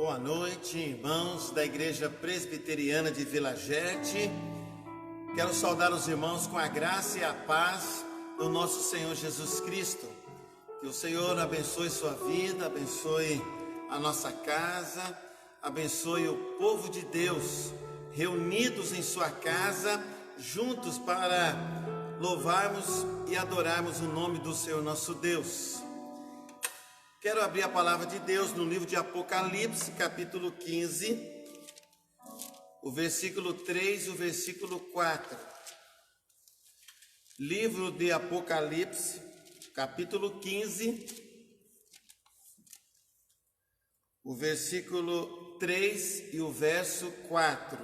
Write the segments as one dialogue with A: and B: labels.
A: Boa noite, irmãos da Igreja Presbiteriana de Vila Gete. Quero saudar os irmãos com a graça e a paz do nosso Senhor Jesus Cristo. Que o Senhor abençoe sua vida, abençoe a nossa casa, abençoe o povo de Deus, reunidos em sua casa, juntos para louvarmos e adorarmos o nome do Senhor nosso Deus. Quero abrir a palavra de Deus no livro de Apocalipse, capítulo 15, o versículo 3 e o versículo 4. Livro de Apocalipse, capítulo 15, o versículo 3 e o verso 4.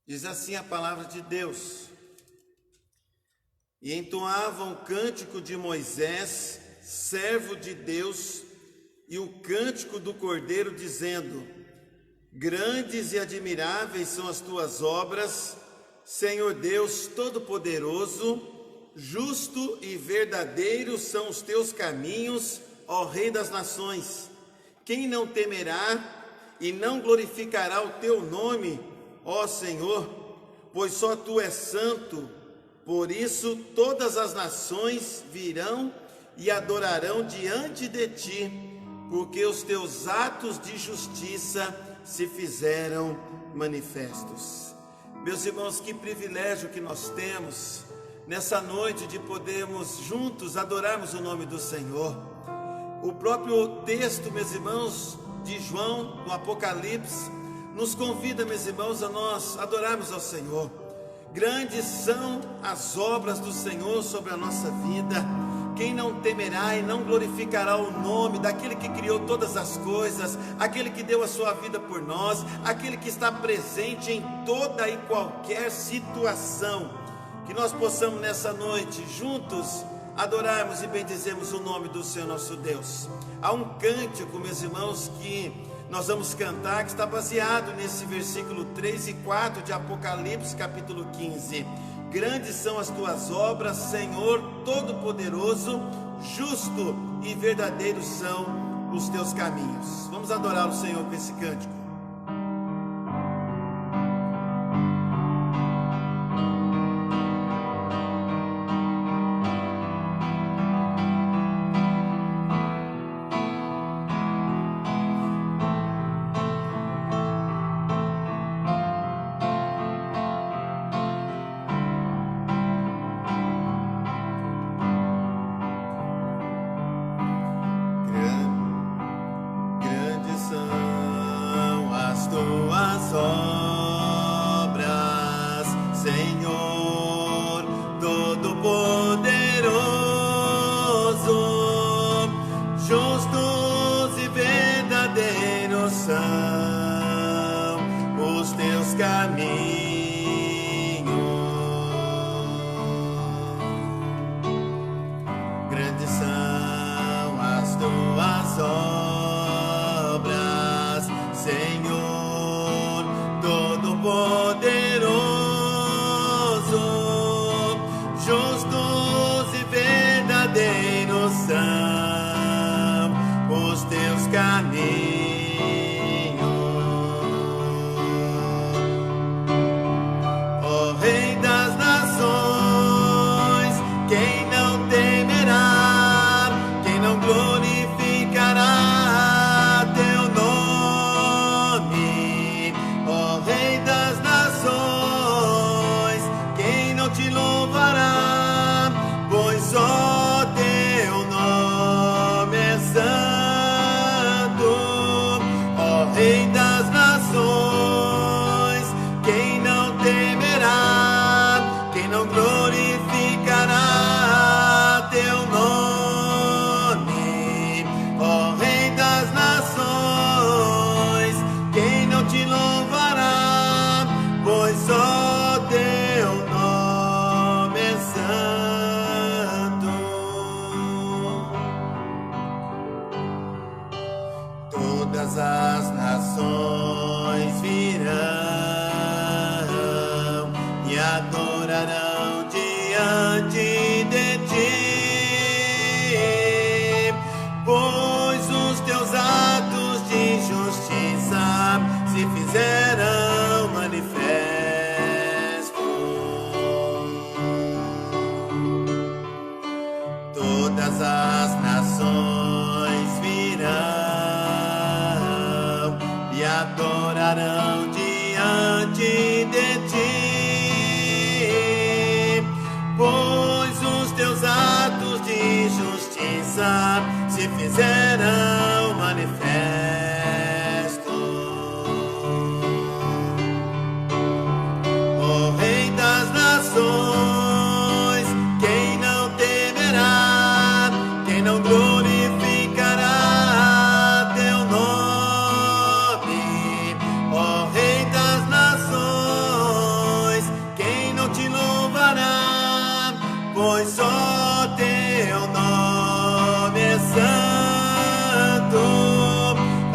A: Diz assim a palavra de Deus: E entoavam o cântico de Moisés, servo de Deus, e o cântico do Cordeiro, dizendo: Grandes e admiráveis são as tuas obras, Senhor Deus Todo-Poderoso, justo e verdadeiro são os teus caminhos, ó Rei das Nações. Quem não temerá e não glorificará o teu nome, ó Senhor? Pois só tu és santo. Por isso todas as nações virão e adorarão diante de ti, porque os teus atos de justiça se fizeram manifestos. Meus irmãos, que privilégio que nós temos nessa noite de podermos juntos adorarmos o nome do Senhor. O próprio texto, meus irmãos, de João, no Apocalipse, nos convida, meus irmãos, a nós adorarmos ao Senhor. Grandes são as obras do Senhor sobre a nossa vida. Quem não temerá e não glorificará o nome daquele que criou todas as coisas, aquele que deu a sua vida por nós, aquele que está presente em toda e qualquer situação. Que nós possamos nessa noite juntos adorarmos e bendizermos o nome do Senhor nosso Deus. Há um cântico, meus irmãos, que nós vamos cantar, que está baseado nesse versículo 3 e 4 de Apocalipse, capítulo 15. Grandes são as tuas obras, Senhor Todo-Poderoso, justo e verdadeiro são os teus caminhos. Vamos adorar o Senhor com esse cântico. Tuas obras, Senhor Todo-Poderoso, justos e verdadeiros são os teus caminhos. Grandes são as tuas obras, Senhor Todo-Poderoso, justos e verdadeiros são os teus caminhos. Ó Rei das Nações, quem não temerá, quem não glorificará teu nome? Ó Rei das Nações, quem não te louvará, pois só teu nome é santo. Ó Rei das Nações, quem não temerá, quem não glorificará teu nome? Ó Rei das Nações, quem não te louvará, pois só teu nome é santo. Todas as nações virão e adorarão diante de ti, todas as nações virão e adorarão diante de ti, pois os teus atos de justiça se fizeram manifestos. Ó Rei das nações, quem não temerá, quem não glorificará teu nome? Ó Rei das nações, quem não te louvará, pois só teu nome é santo.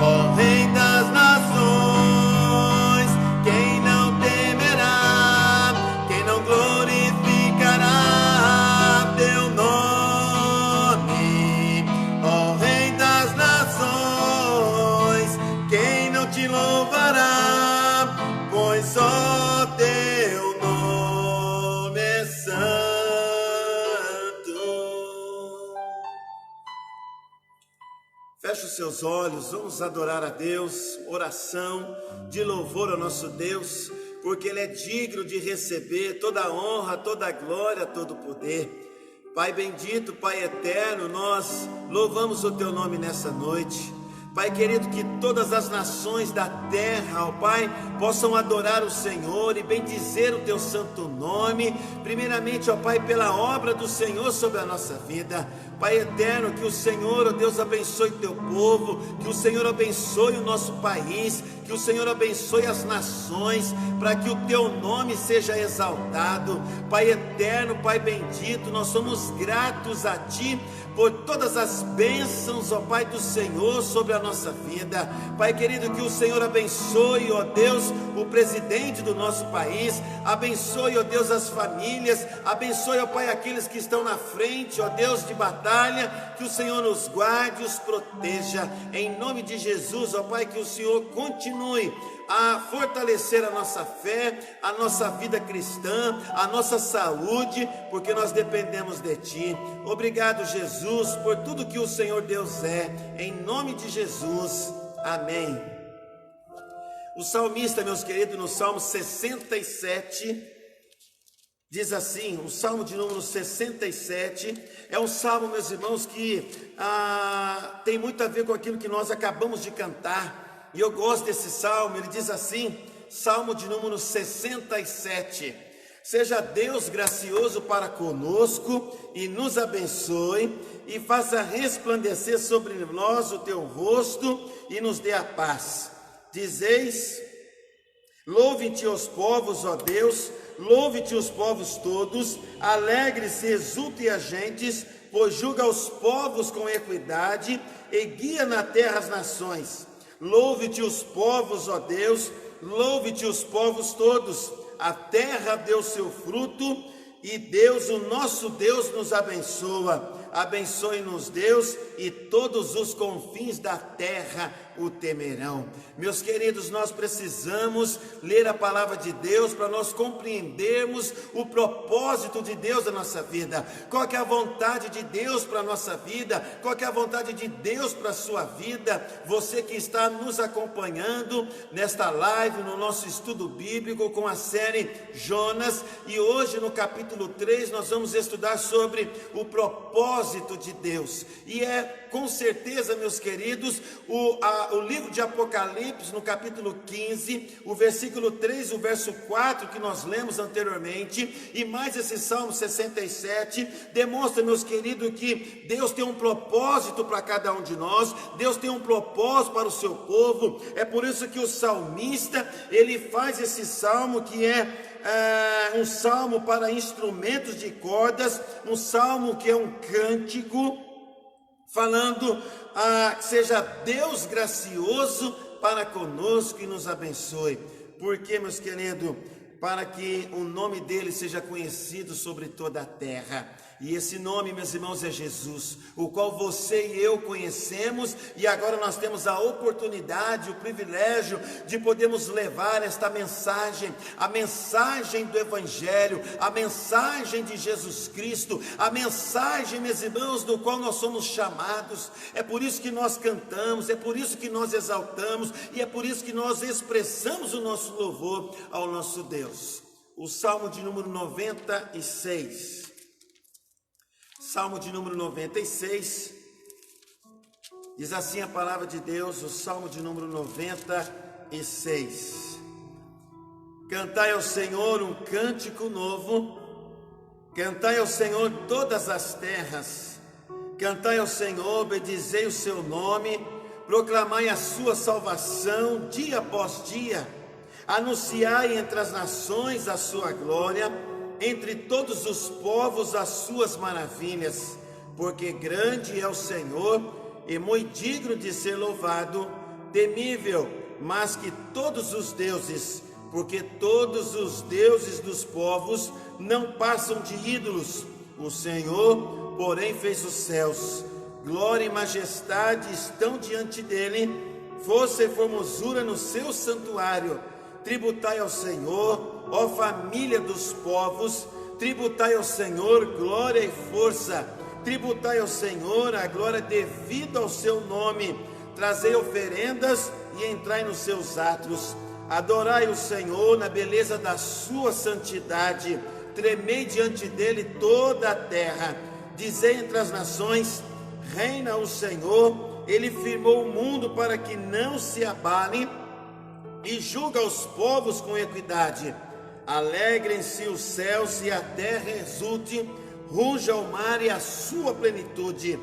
A: Ó Rei das nações, quem não temerá, quem não glorificará teu nome? Ó Rei das nações, quem não te louvará, pois só teu nome é santo. Feche os seus olhos, vamos adorar a Deus, oração de louvor ao nosso Deus, porque Ele é digno de receber toda a honra, toda a glória, todo o poder. Pai bendito, Pai eterno, nós louvamos o Teu nome nessa noite. Pai querido, que todas as nações da terra, ó Pai, possam adorar o Senhor e bendizer o Teu santo nome, primeiramente, ó Pai, pela obra do Senhor sobre a nossa vida. Pai eterno, que o Senhor, ó Deus, abençoe Teu povo, que o Senhor abençoe o nosso país, que o Senhor abençoe as nações, para que o Teu nome seja exaltado. Pai eterno, Pai bendito, nós somos gratos a Ti por todas as bênçãos, ó Pai do Senhor, sobre a nossa vida. Pai querido, que o Senhor abençoe, ó Deus, o presidente do nosso país, abençoe, ó Deus, as famílias, abençoe, ó Pai, aqueles que estão na frente, ó Deus, de batalha, que o Senhor nos guarde, os proteja, em nome de Jesus, ó Pai, que o Senhor continue a fortalecer a nossa fé, a nossa vida cristã, a nossa saúde, porque nós dependemos de Ti. Obrigado, Jesus, por tudo que o Senhor Deus é, em nome de Jesus, amém. O salmista, meus queridos, no Salmo 67, diz assim, o Salmo de número 67, é um salmo, meus irmãos, que tem muito a ver com aquilo que nós acabamos de cantar. E eu gosto desse salmo. Ele diz assim, Salmo de número 67: seja Deus gracioso para conosco e nos abençoe e faça resplandecer sobre nós o teu rosto e nos dê a paz. Dizeis, louve-te os povos, ó Deus, louve-te os povos todos, alegre-se, exulte as gentes, pois julga os povos com equidade e guia na terra as nações. Louve-te os povos, ó Deus, louve-te os povos todos, a terra deu seu fruto e Deus, o nosso Deus, nos abençoa. Abençoe-nos, Deus, e todos os confins da terra o temerão. Meus queridos, nós precisamos ler a palavra de Deus para nós compreendermos o propósito de Deus na nossa vida. Qual que é a vontade de Deus para a nossa vida? Qual que é a vontade de Deus para a sua vida? Você que está nos acompanhando nesta live, no nosso estudo bíblico com a série Jonas, e hoje no capítulo 3 nós vamos estudar sobre o propósito de Deus. E é com certeza, meus queridos, o livro de Apocalipse, no capítulo 15, o versículo 3, o verso 4 que nós lemos anteriormente, e mais esse Salmo 67, demonstra, meus queridos, que Deus tem um propósito para cada um de nós, Deus tem um propósito para o seu povo. É por isso que o salmista, ele faz esse salmo que é um salmo para instrumentos de cordas, um salmo que é um cântico, falando que seja Deus gracioso para conosco e nos abençoe. Porque, meus queridos, para que o nome dele seja conhecido sobre toda a terra. E esse nome, meus irmãos, é Jesus, o qual você e eu conhecemos, e agora nós temos a oportunidade, o privilégio de podermos levar esta mensagem, a mensagem do Evangelho, a mensagem de Jesus Cristo, a mensagem, meus irmãos, do qual nós somos chamados. É por isso que nós cantamos, é por isso que nós exaltamos, e é por isso que nós expressamos o nosso louvor ao nosso Deus. O Salmo de número 96. Salmo de número 96, diz assim a palavra de Deus, o Salmo de número 96. Cantai ao Senhor um cântico novo, cantai ao Senhor todas as terras, cantai ao Senhor, bendizei o seu nome, proclamai a sua salvação dia após dia, anunciai entre as nações a sua glória, entre todos os povos as suas maravilhas, porque grande é o Senhor e muito digno de ser louvado, temível mais que todos os deuses, porque todos os deuses dos povos não passam de ídolos. O Senhor, porém, fez os céus, glória e majestade estão diante dele, força e formosura no seu santuário. Tributai ao Senhor, ó família dos povos, tributai ao Senhor glória e força, tributai ao Senhor a glória devida ao seu nome, trazei oferendas e entrai nos seus átrios, adorai o Senhor na beleza da sua santidade, tremei diante dele toda a terra, dizei entre as nações, reina o Senhor, ele firmou o mundo para que não se abale, e julga os povos com equidade. Alegrem-se os céus e a terra exulte, ruja o mar e a sua plenitude,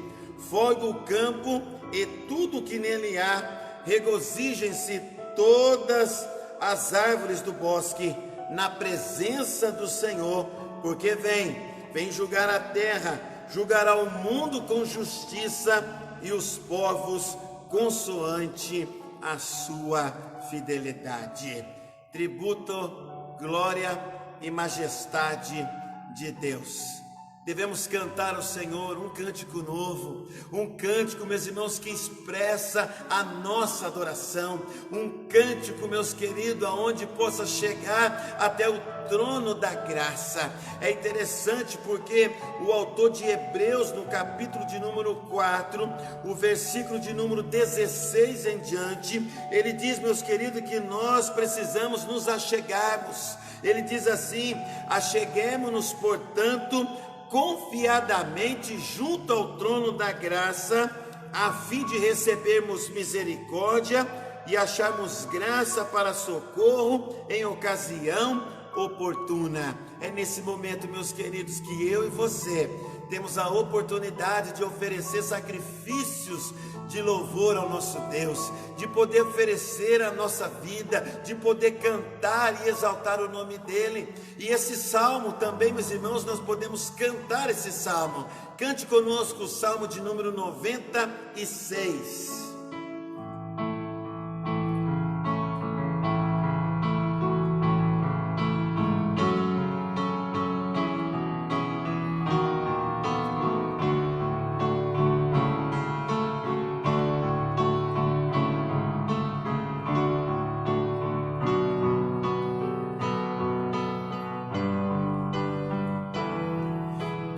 A: fogue o campo e tudo que nele há, regozijem-se todas as árvores do bosque, na presença do Senhor, porque vem julgar a terra, julgará o mundo com justiça e os povos consoante a sua fidelidade. Tributo, glória e majestade de Deus. Devemos cantar ao Senhor um cântico novo, um cântico, meus irmãos, que expressa a nossa adoração, um cântico, meus queridos, aonde possa chegar até o trono da graça. É interessante porque o autor de Hebreus, no capítulo de número 4, o versículo de número 16 em diante, ele diz, meus queridos, que nós precisamos nos achegarmos. Ele diz assim: acheguemo-nos, portanto, confiadamente junto ao trono da graça, a fim de recebermos misericórdia e acharmos graça para socorro em ocasião oportuna. É nesse momento, meus queridos, que eu e você temos a oportunidade de oferecer sacrifícios de louvor ao nosso Deus, de poder oferecer a nossa vida, de poder cantar e exaltar o nome dele. E esse salmo também, meus irmãos, nós podemos cantar esse salmo. Cante conosco o salmo de número 96.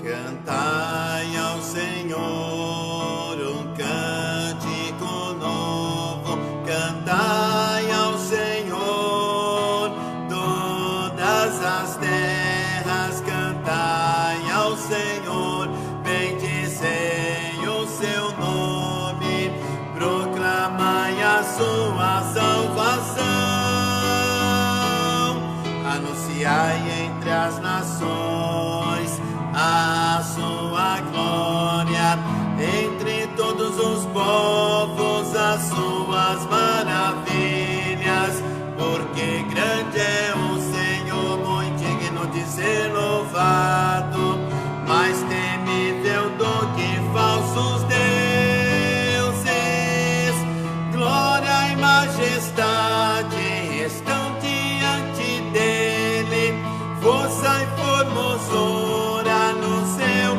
A: Cantai ao Senhor um cântico novo, cantai ao Senhor todas as terras, cantai ao Senhor, bendizei o seu nome, proclamai a sua salvação, anunciai entre as nações a sua glória, entre todos os povos as suas maravilhas, porque grande é o Senhor, muito digno de ser louvado, mais temível do que falsos deuses, glória e majestade estão diante dele, força e formosura no seu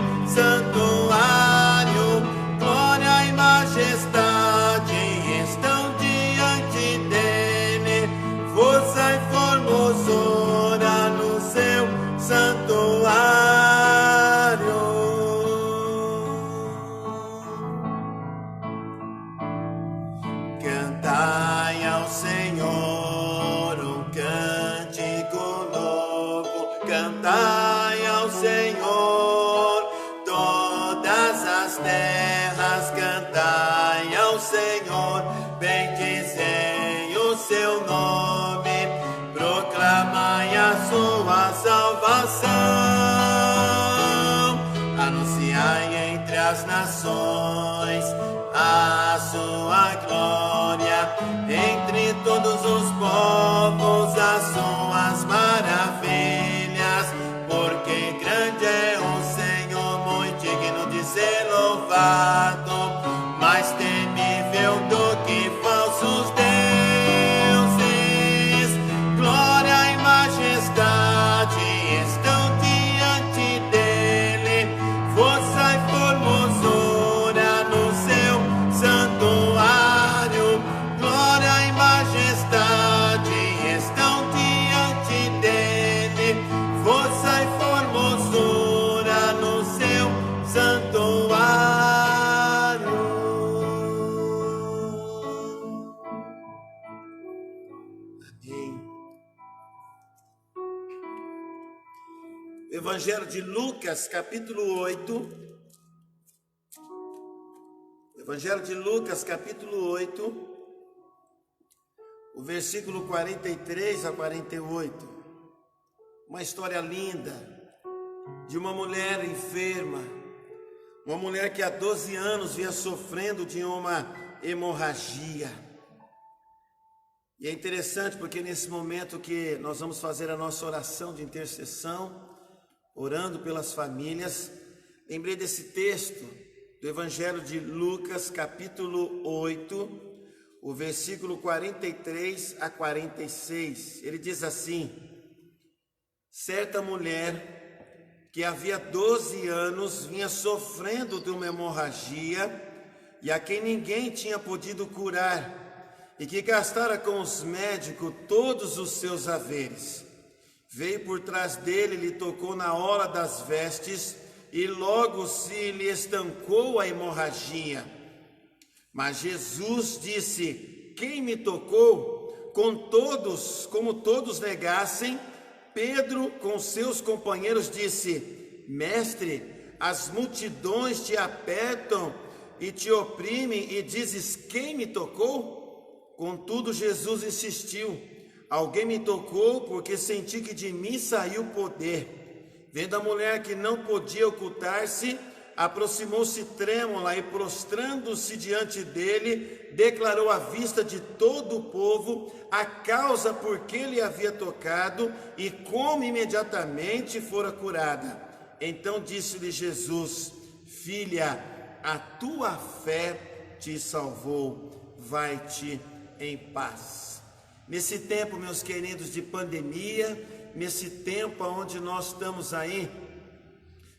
A: terras, cantai ao Senhor, bendizei o seu nome, proclamai a sua salvação, anunciai entre as nações a sua glória, entre todos os povos as suas maravilhas, porque grande é o Senhor, muito digno de ser louvado, mais temível do que falsos deuses. Glória e majestade estão diante dele, força e formosura no seu santuário. Glória e majestade estão diante dele, força e formosura no seu santuário. Amém. Evangelho de Lucas, capítulo 8. Evangelho de Lucas, capítulo 8, o versículo 43 a 48. Uma história linda de uma mulher enferma, uma mulher que há 12 anos vinha sofrendo de uma hemorragia. E é interessante porque nesse momento que nós vamos fazer a nossa oração de intercessão, orando pelas famílias, lembrei desse texto do Evangelho de Lucas, capítulo 8, o versículo 43 a 46. Ele diz assim: certa mulher que havia 12 anos vinha sofrendo de uma hemorragia e a quem ninguém tinha podido curar, e que gastara com os médicos todos os seus haveres. Veio por trás dele, lhe tocou na orla das vestes, e logo se lhe estancou a hemorragia. Mas Jesus disse: quem me tocou? Como todos negassem, Pedro com seus companheiros disse: mestre, as multidões te apertam e te oprimem, e dizes: quem me tocou? Contudo Jesus insistiu: alguém me tocou, porque senti que de mim saiu poder. Vendo a mulher que não podia ocultar-se, aproximou-se trêmula e, prostrando-se diante dele, declarou à vista de todo o povo a causa por que lhe havia tocado e como imediatamente fora curada. Então disse-lhe Jesus: filha, a tua fé te salvou, vai-te em paz. Nesse tempo, meus queridos, de pandemia, nesse tempo onde nós estamos aí,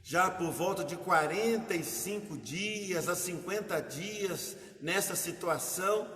A: já por volta de 45 dias a 50 dias nessa situação,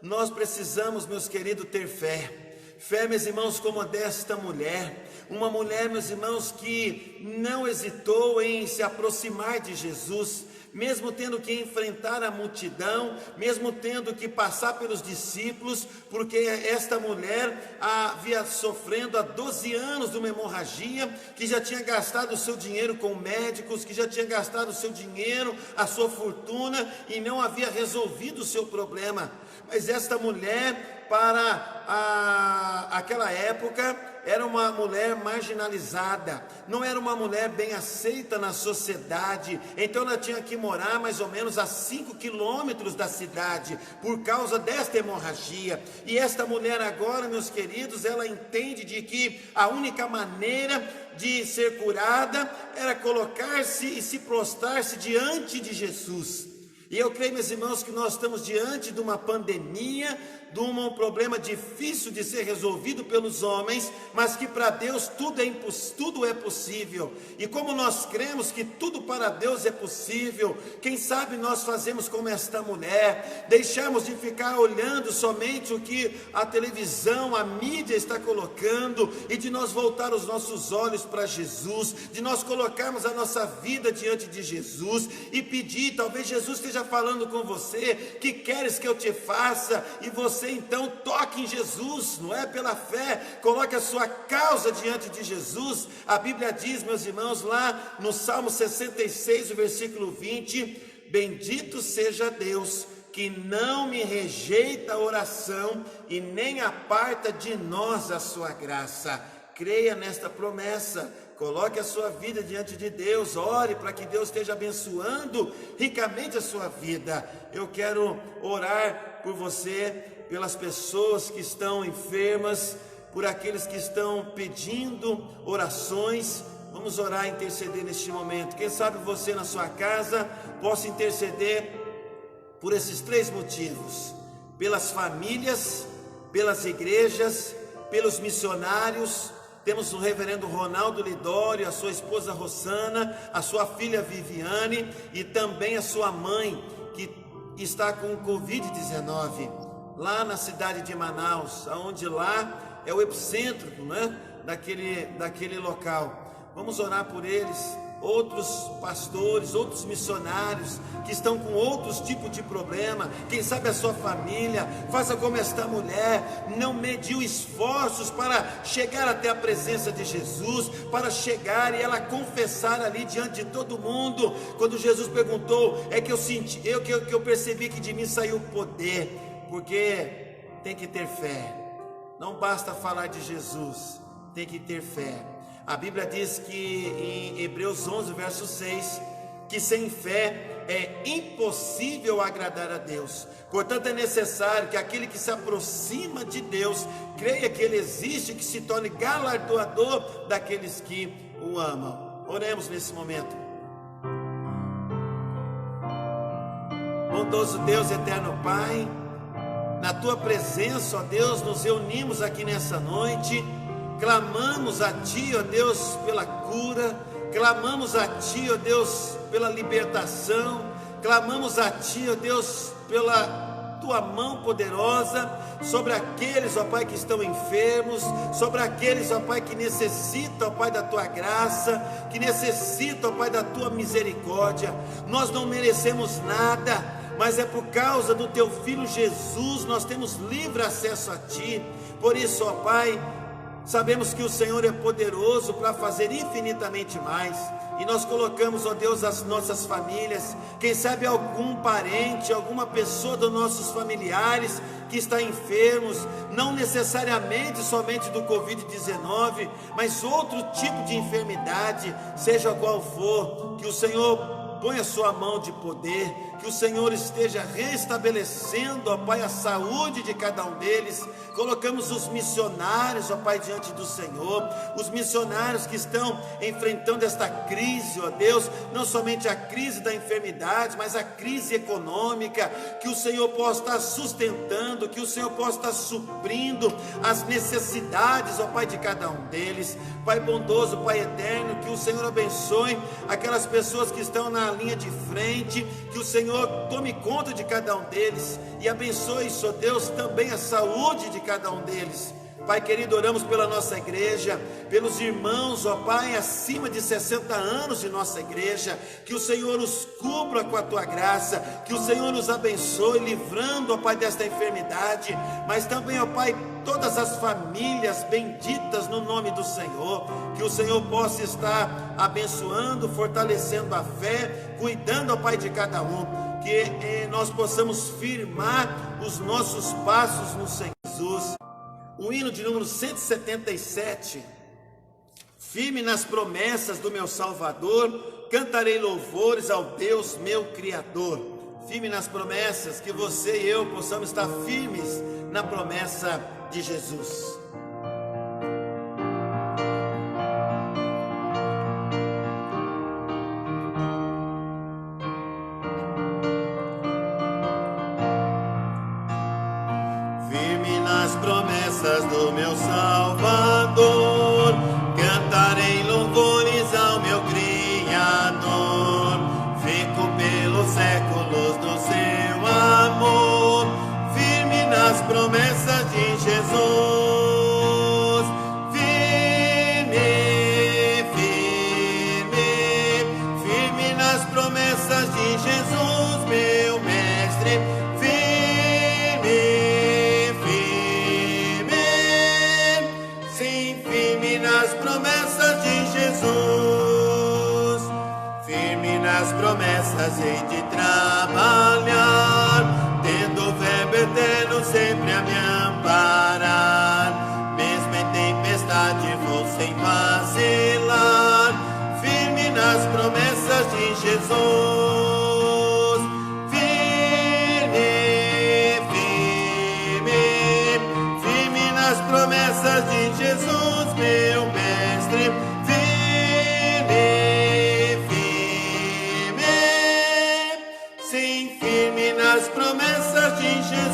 A: nós precisamos, meus queridos, ter fé. Fé, meus irmãos, como a desta mulher, uma mulher, meus irmãos, que não hesitou em se aproximar de Jesus, mesmo tendo que enfrentar a multidão, mesmo tendo que passar pelos discípulos, porque esta mulher havia sofrendo há 12 anos de uma hemorragia, que já tinha gastado o seu dinheiro com médicos, que já tinha gastado o seu dinheiro, a sua fortuna, e não havia resolvido o seu problema. Mas esta mulher, para aquela época, era uma mulher marginalizada, não era uma mulher bem aceita na sociedade, então ela tinha que morar mais ou menos a 5 quilômetros da cidade, por causa desta hemorragia. E esta mulher agora, meus queridos, ela entende de que a única maneira de ser curada era colocar-se e se prostrar-se diante de Jesus. E eu creio, meus irmãos, que nós estamos diante de uma pandemia, de um problema difícil de ser resolvido pelos homens, mas que para Deus tudo é possível. E como nós cremos que tudo para Deus é possível, quem sabe nós fazemos como esta mulher, deixamos de ficar olhando somente o que a televisão, a mídia está colocando, e de nós voltar os nossos olhos para Jesus, de nós colocarmos a nossa vida diante de Jesus e pedir. Talvez Jesus esteja falando com você: que queres que eu te faça? E você então toque em Jesus, não é? Pela fé, coloque a sua causa diante de Jesus. A Bíblia diz, meus irmãos, lá no Salmo 66, o versículo 20: Bendito seja Deus, que não me rejeita a oração e nem aparta de nós a sua graça. Creia nesta promessa, coloque a sua vida diante de Deus, ore para que Deus esteja abençoando ricamente a sua vida. Eu quero orar por você, pelas pessoas que estão enfermas, por aqueles que estão pedindo orações. Vamos orar e interceder neste momento. Quem sabe você na sua casa possa interceder por esses 3 motivos: pelas famílias, pelas igrejas, pelos missionários. Temos o reverendo Ronaldo Lidório, a sua esposa Rosana, a sua filha Viviane e também a sua mãe, que está com o Covid-19, lá na cidade de Manaus, onde lá é o epicentro, né, daquele local. Vamos orar por eles. Outros pastores, outros missionários que estão com outros tipos de problema, quem sabe a sua família. Faça como esta mulher, não mediu esforços para chegar até a presença de Jesus, para chegar e ela confessar ali diante de todo mundo. Quando Jesus perguntou, é que eu senti, que eu percebi que de mim saiu poder, porque tem que ter fé. Não basta falar de Jesus, tem que ter fé. A Bíblia diz que em Hebreus 11, verso 6, que sem fé é impossível agradar a Deus. Portanto, é necessário que aquele que se aproxima de Deus creia que Ele existe e que se torne galardoador daqueles que o amam. Oremos nesse momento. Bondoso Deus, eterno Pai, na Tua presença, ó Deus, nos reunimos aqui nessa noite. Clamamos a Ti, ó Deus, pela cura, clamamos a Ti, ó Deus, pela libertação, clamamos a Ti, ó Deus, pela Tua mão poderosa sobre aqueles, ó Pai, que estão enfermos, sobre aqueles, ó Pai, que necessitam, ó Pai, da Tua graça, que necessitam, ó Pai, da Tua misericórdia. Nós não merecemos nada, mas é por causa do Teu Filho Jesus, nós temos livre acesso a Ti. Por isso, ó Pai, sabemos que o Senhor é poderoso para fazer infinitamente mais, e nós colocamos, ó Deus, as nossas famílias. Quem sabe algum parente, alguma pessoa dos nossos familiares que está enfermos, não necessariamente somente do Covid-19, mas outro tipo de enfermidade, seja qual for, que o Senhor põe a sua mão de poder, que o Senhor esteja restabelecendo, ó Pai, a saúde de cada um deles. Colocamos os missionários, ó Pai, diante do Senhor, os missionários que estão enfrentando esta crise, ó Deus, não somente a crise da enfermidade, mas a crise econômica, que o Senhor possa estar sustentando, que o Senhor possa estar suprindo as necessidades, ó Pai, de cada um deles. Pai bondoso, Pai eterno, que o Senhor abençoe aquelas pessoas que estão na linha de frente, que o Senhor tome conta de cada um deles e abençoe, ó Deus, também a saúde de cada um deles. Pai querido, oramos pela nossa igreja, pelos irmãos, ó Pai, acima de 60 anos de nossa igreja, que o Senhor os cubra com a Tua graça, que o Senhor nos abençoe, livrando, ó Pai, desta enfermidade, mas também, ó Pai, todas as famílias benditas no nome do Senhor, que o Senhor possa estar abençoando, fortalecendo a fé, cuidando, ó Pai, de cada um, que nós possamos firmar os nossos passos no Senhor Jesus. O hino de número 177, firme nas promessas do meu Salvador, cantarei louvores ao Deus meu Criador. Firme nas promessas, que você e eu possamos estar firmes na promessa de Jesus.
B: Do meu Salvador, cantarei louvores ao meu Criador, fico pelos séculos do seu amor, firme nas promessas de Jesus, firme, firme, firme nas promessas de Jesus, meu Mestre. Promessas hei de trazer. trabalhar, tendo o verbo eterno sempre a me amparar. Mesmo em tempestade vou sem vacilar, firme nas promessas de Jesus. Firme, firme, firme nas promessas de Jesus, meu mestre. Firme, firme, sim, firme nas promessas de Jesus.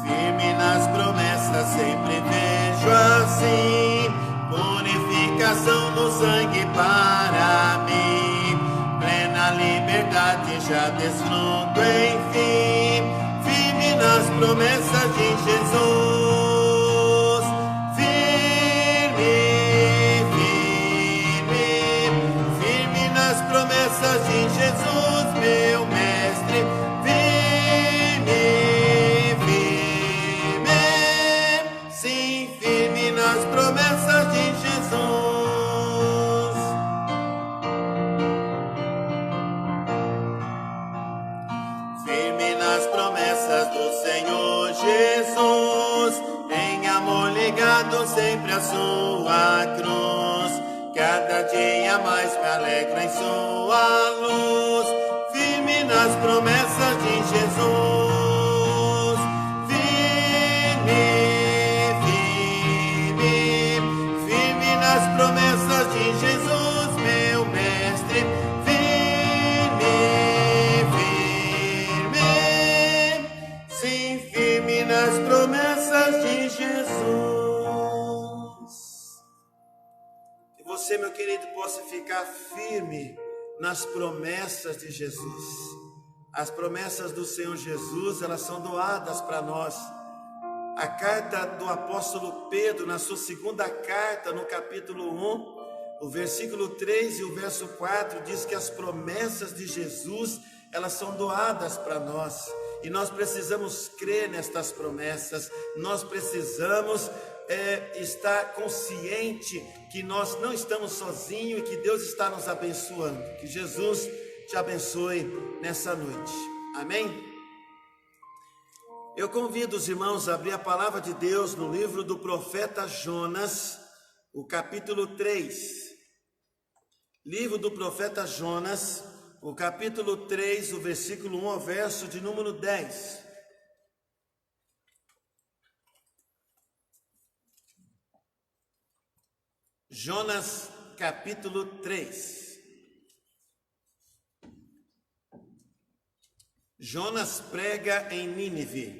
B: Firme nas promessas sempre vejo assim, purificação no sangue para mim, plena liberdade já desfruto enfim, firme nas promessas de Jesus. Firme, firme, firme nas promessas de Jesus, meu mestre. Firme, firme, sim, firme nas promessas de Jesus. Firme nas promessas do Senhor Jesus, em amor ligado sempre à sua cruz. Cada dia mais me alegro em sua luz, firme nas promessas de Jesus. Firme, firme, firme nas promessas de Jesus, meu mestre. Firme, firme, sim, firme nas promessas de Jesus.
A: Que você, meu querido, possa ficar firme nas promessas de Jesus. As promessas do Senhor Jesus, elas são doadas para nós. A carta do apóstolo Pedro, na sua segunda carta, no capítulo 1, o versículo 3 e o verso 4, diz que as promessas de Jesus, elas são doadas para nós. E nós precisamos crer nestas promessas, nós precisamos estar consciente que nós não estamos sozinhos e que Deus está nos abençoando. Que Jesus te abençoe nessa noite. Amém? Eu convido os irmãos a abrir a palavra de Deus no livro do profeta Jonas, o capítulo 3. Livro do profeta Jonas, o capítulo 3, o versículo 1 ao verso de número 10. Jonas, capítulo 3. Jonas prega em Nínive.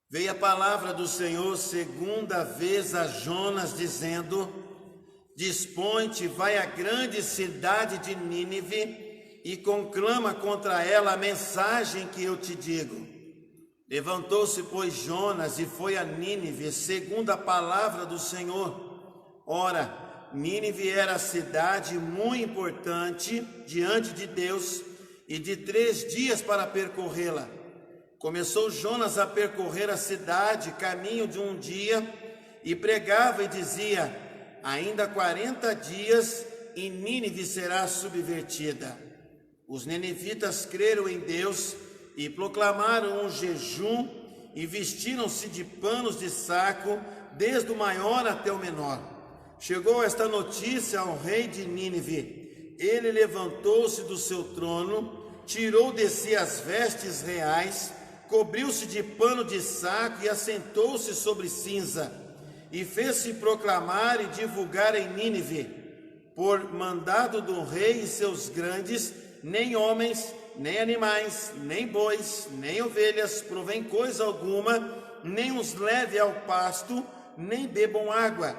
A: Veio a palavra do Senhor segunda vez a Jonas, dizendo: Dispõe-te, vai à grande cidade de Nínive e conclama contra ela a mensagem que eu te digo. Levantou-se, pois, Jonas e foi a Nínive, segundo a palavra do Senhor. Ora, Nínive era a cidade muito importante diante de Deus, e de 3 dias para percorrê-la. Começou Jonas a percorrer a cidade, caminho de 1 dia, e pregava e dizia: ainda 40 dias e Nínive será subvertida. Os ninivitas creram em Deus e proclamaram um jejum e vestiram-se de panos de saco, desde o maior até o menor. Chegou esta notícia ao rei de Nínive. Ele levantou-se do seu trono, tirou de si as vestes reais, cobriu-se de pano de saco e assentou-se sobre cinza, e fez-se proclamar e divulgar em Nínive, por mandado do rei e seus grandes: nem homens, nem animais, nem bois, nem ovelhas provém coisa alguma, nem os leve ao pasto, nem bebam água,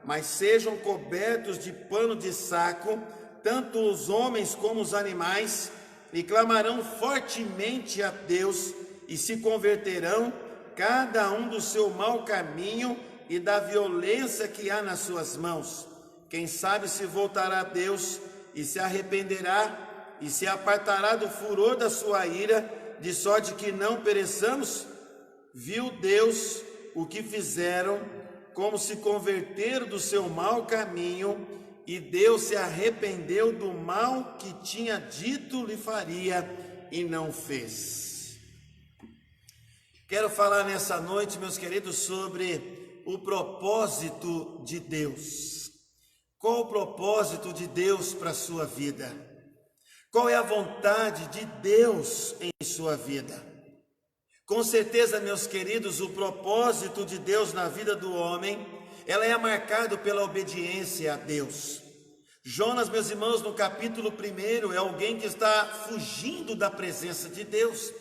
A: mas sejam cobertos de pano de saco, tanto os homens como os animais, e clamarão fortemente a Deus, e se converterão, cada um do seu mau caminho e da violência que há nas suas mãos. Quem sabe se voltará a Deus e se arrependerá, e se apartará do furor da sua ira, de sorte que não pereçamos? Viu Deus o que fizeram, como se converteram do seu mau caminho, e Deus se arrependeu do mal que tinha dito lhe faria e não fez. Quero falar nessa noite, meus queridos, sobre o propósito de Deus. Qual o propósito de Deus para a sua vida? Qual é a vontade de Deus em sua vida? Com certeza, meus queridos, o propósito de Deus na vida do homem, ela é marcada pela obediência a Deus. Jonas, meus irmãos, no capítulo 1, é alguém que está fugindo da presença de Deus.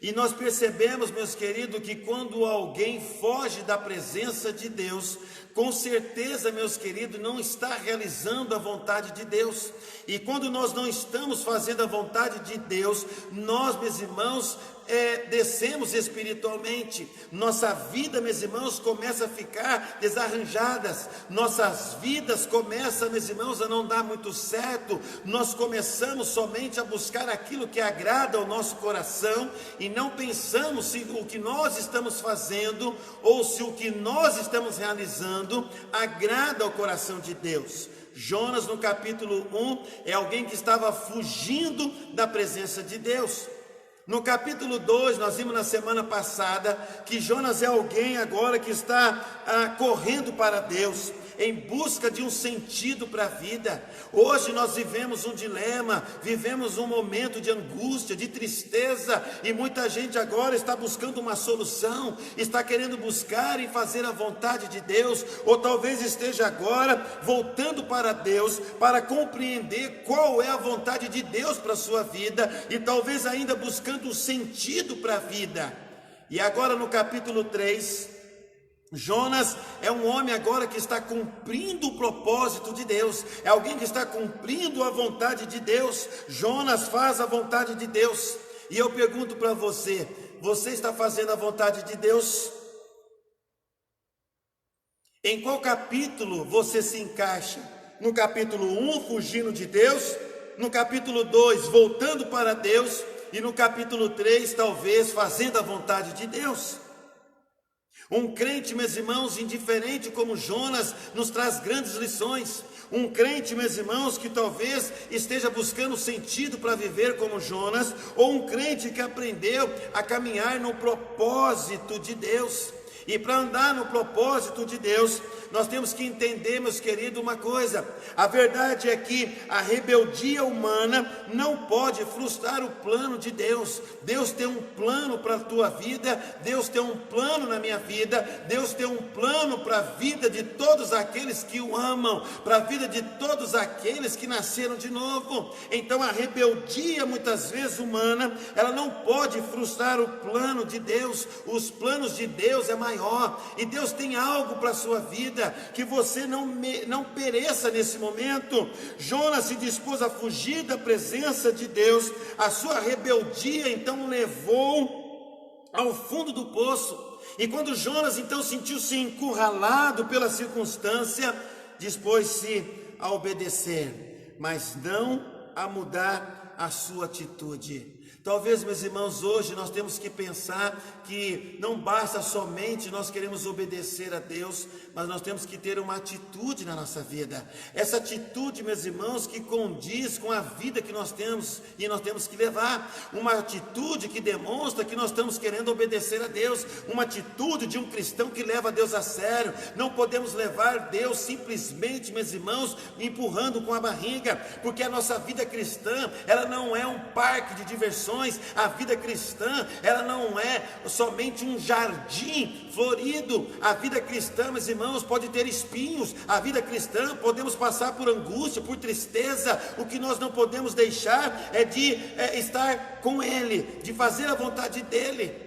A: E nós percebemos, meus queridos, que quando alguém foge da presença de Deus, com certeza, meus queridos, não está realizando a vontade de Deus. E quando nós não estamos fazendo a vontade de Deus, nós, meus irmãos, descemos espiritualmente. Nossa vida, meus irmãos, começa a ficar desarranjadas. Nossas vidas começam, meus irmãos, a não dar muito certo. Nós começamos somente a buscar aquilo que agrada ao nosso coração e não pensamos se o que nós estamos fazendo ou se o que nós estamos realizando agrada ao coração de Deus. Jonas, no capítulo 1, é alguém que estava fugindo da presença de Deus. No capítulo 2, nós vimos na semana passada que Jonas é alguém agora que está correndo para Deus, em busca de um sentido para a vida. Hoje nós vivemos um dilema, vivemos um momento de angústia, de tristeza, e muita gente agora está buscando uma solução, está querendo buscar e fazer a vontade de Deus, ou talvez esteja agora voltando para Deus, para compreender qual é a vontade de Deus para a sua vida, e talvez ainda buscando um sentido para a vida. E agora no capítulo 3, Jonas é um homem agora que está cumprindo o propósito de Deus, é alguém que está cumprindo a vontade de Deus. Jonas faz a vontade de Deus, e eu pergunto para você, você está fazendo a vontade de Deus? Em qual capítulo você se encaixa? No capítulo 1, fugindo de Deus, no capítulo 2, voltando para Deus, e no capítulo 3, talvez fazendo a vontade de Deus. Um crente, meus irmãos, indiferente como Jonas, nos traz grandes lições. Um crente, meus irmãos, que talvez esteja buscando sentido para viver como Jonas, ou um crente que aprendeu a caminhar no propósito de Deus. E para andar no propósito de Deus, nós temos que entender, meus queridos, uma coisa. A verdade é que a rebeldia humana não pode frustrar o plano de Deus. Deus tem um plano para a tua vida, Deus tem um plano na minha vida, Deus tem um plano para a vida de todos aqueles que o amam, para a vida de todos aqueles que nasceram de novo. Então a rebeldia, muitas vezes humana, ela não pode frustrar o plano de Deus. Os planos de Deus é maior, e Deus tem algo para a sua vida, que você não pereça nesse momento. Jonas se dispôs a fugir da presença de Deus. A sua rebeldia então levou ao fundo do poço, e quando Jonas então sentiu-se encurralado pela circunstância, dispôs-se a obedecer, mas não a mudar a sua atitude. Talvez, meus irmãos, hoje nós temos que pensar que não basta somente nós queremos obedecer a Deus, mas nós temos que ter uma atitude na nossa vida. Essa atitude, meus irmãos, que condiz com a vida que nós temos e nós temos que levar. Uma atitude que demonstra que nós estamos querendo obedecer a Deus. Uma atitude de um cristão que leva Deus a sério. Não podemos levar Deus simplesmente, meus irmãos, empurrando com a barriga, porque a nossa vida cristã, ela não é um parque de diversões. A vida cristã, ela não é somente um jardim florido. A vida cristã, meus irmãos, pode ter espinhos. A vida cristã, podemos passar por angústia, por tristeza. O que nós não podemos deixar é de estar com Ele, de fazer a vontade dEle.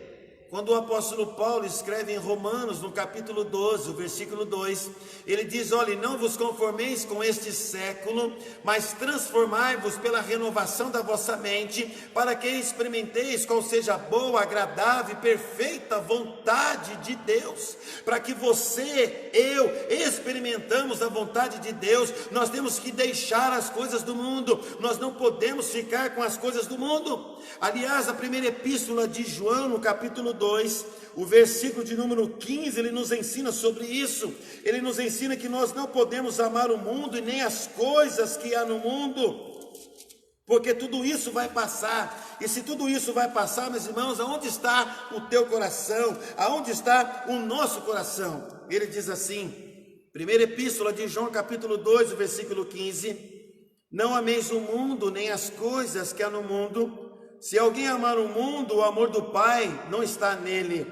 A: Quando o apóstolo Paulo escreve em Romanos, no capítulo 12, o versículo 2, ele diz: olhe, não vos conformeis com este século, mas transformai-vos pela renovação da vossa mente, para que experimenteis qual seja a boa, agradável e perfeita vontade de Deus. Para que você, eu, experimentamos a vontade de Deus, nós temos que deixar as coisas do mundo. Nós não podemos ficar com as coisas do mundo. Aliás, a primeira epístola de João, no capítulo 2, o versículo de número 15, ele nos ensina sobre isso. Ele nos ensina que nós não podemos amar o mundo e nem as coisas que há no mundo, porque tudo isso vai passar. E se tudo isso vai passar, meus irmãos, aonde está o teu coração? Aonde está o nosso coração? Ele diz assim, primeira epístola de João, capítulo 2, o versículo 15: não ameis o mundo, nem as coisas que há no mundo. Se alguém amar o mundo, o amor do Pai não está nele.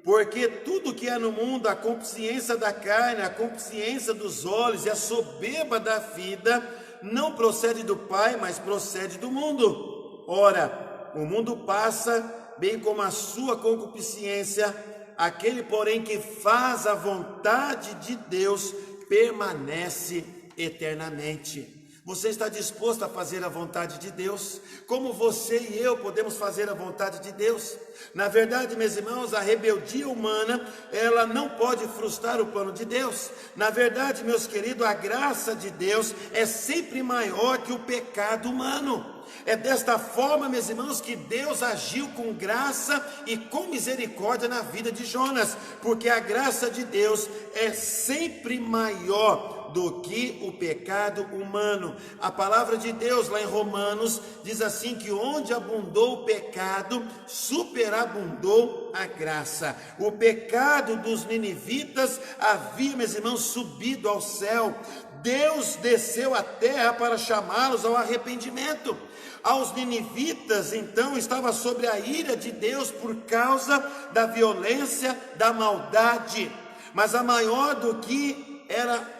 A: Porque tudo que há no mundo, a consciência da carne, a consciência dos olhos e a soberba da vida, não procede do Pai, mas procede do mundo. Ora, o mundo passa, bem como a sua concupiscência. Aquele, porém, que faz a vontade de Deus, permanece eternamente. Você está disposto a fazer a vontade de Deus? Como você e eu podemos fazer a vontade de Deus? Na verdade, meus irmãos, a rebeldia humana, ela não pode frustrar o plano de Deus. Na verdade, meus queridos, a graça de Deus é sempre maior que o pecado humano. É desta forma, meus irmãos, que Deus agiu com graça e com misericórdia na vida de Jonas, porque a graça de Deus é sempre maior do que o pecado humano. A palavra de Deus lá em Romanos diz assim, que onde abundou o pecado, superabundou a graça. O pecado dos ninivitas havia, meus irmãos, subido ao céu. Deus desceu à terra para chamá-los ao arrependimento. Aos ninivitas, então, estava sobre a ira de Deus por causa da violência, da maldade. Mas a maior do que era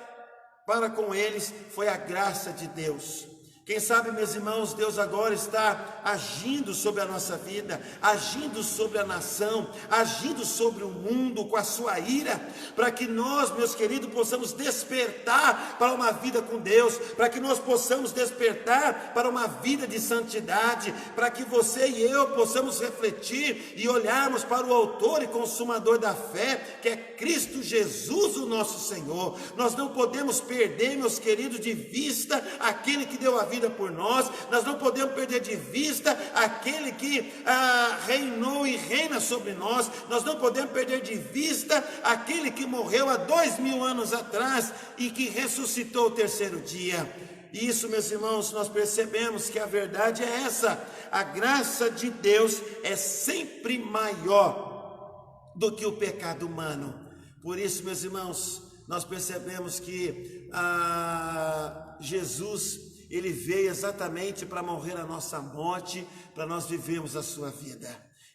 A: para com eles foi a graça de Deus. Quem sabe, meus irmãos, Deus agora está agindo sobre a nossa vida, agindo sobre a nação, agindo sobre o mundo com a sua ira, para que nós, meus queridos, possamos despertar para uma vida com Deus, para que nós possamos despertar para uma vida de santidade, para que você e eu possamos refletir e olharmos para o autor e consumador da fé, que é Cristo Jesus, o nosso Senhor. Nós não podemos perder, meus queridos, de vista aquele que deu a vida por nós. Nós não podemos perder de vista aquele que reinou e reina sobre nós. Nós não podemos perder de vista aquele que morreu há 2000 anos atrás e que ressuscitou o terceiro dia. E isso, meus irmãos, nós percebemos que a verdade é essa: a graça de Deus é sempre maior do que o pecado humano. Por isso, meus irmãos, nós percebemos que Jesus, ele veio exatamente para morrer a nossa morte, para nós vivermos a sua vida.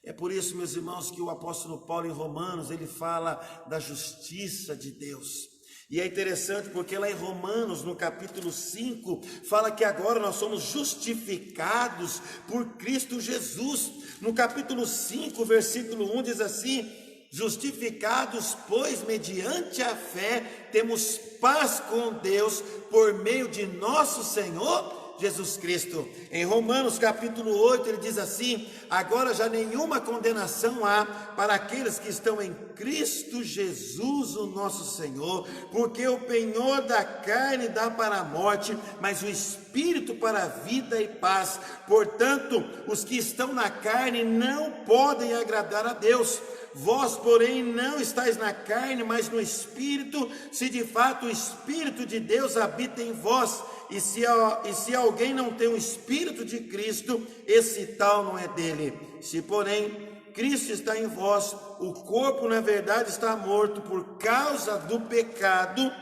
A: É por isso, meus irmãos, que o apóstolo Paulo em Romanos, ele fala da justiça de Deus. E é interessante porque lá em Romanos, no capítulo 5, fala que agora nós somos justificados por Cristo Jesus. No capítulo 5, versículo 1 diz assim: justificados, pois, mediante a fé, temos paz com Deus por meio de nosso Senhor Jesus Cristo. Em Romanos capítulo 8, ele diz assim: agora já nenhuma condenação há para aqueles que estão em Cristo Jesus, o nosso Senhor, porque o penhor da carne dá para a morte, mas o Espírito para a vida e paz. Portanto, os que estão na carne não podem agradar a Deus. Vós, porém, não estáis na carne, mas no Espírito, se de fato o Espírito de Deus habita em vós. E se alguém não tem o Espírito de Cristo, esse tal não é dele. Se, porém, Cristo está em vós, o corpo, na verdade, está morto por causa do pecado,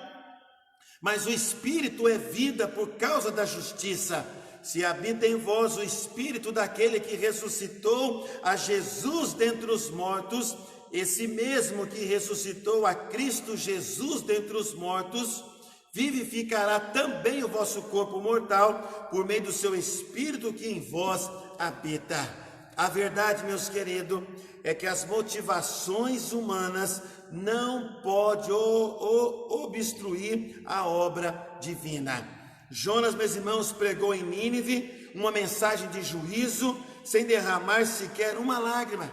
A: mas o Espírito é vida por causa da justiça. Se habita em vós o Espírito daquele que ressuscitou a Jesus dentre os mortos, esse mesmo que ressuscitou a Cristo Jesus dentre os mortos, vivificará também o vosso corpo mortal, por meio do seu Espírito que em vós habita. A verdade, meus queridos, é que as motivações humanas não podem obstruir a obra divina. Jonas, meus irmãos, pregou em Nínive uma mensagem de juízo, sem derramar sequer uma lágrima.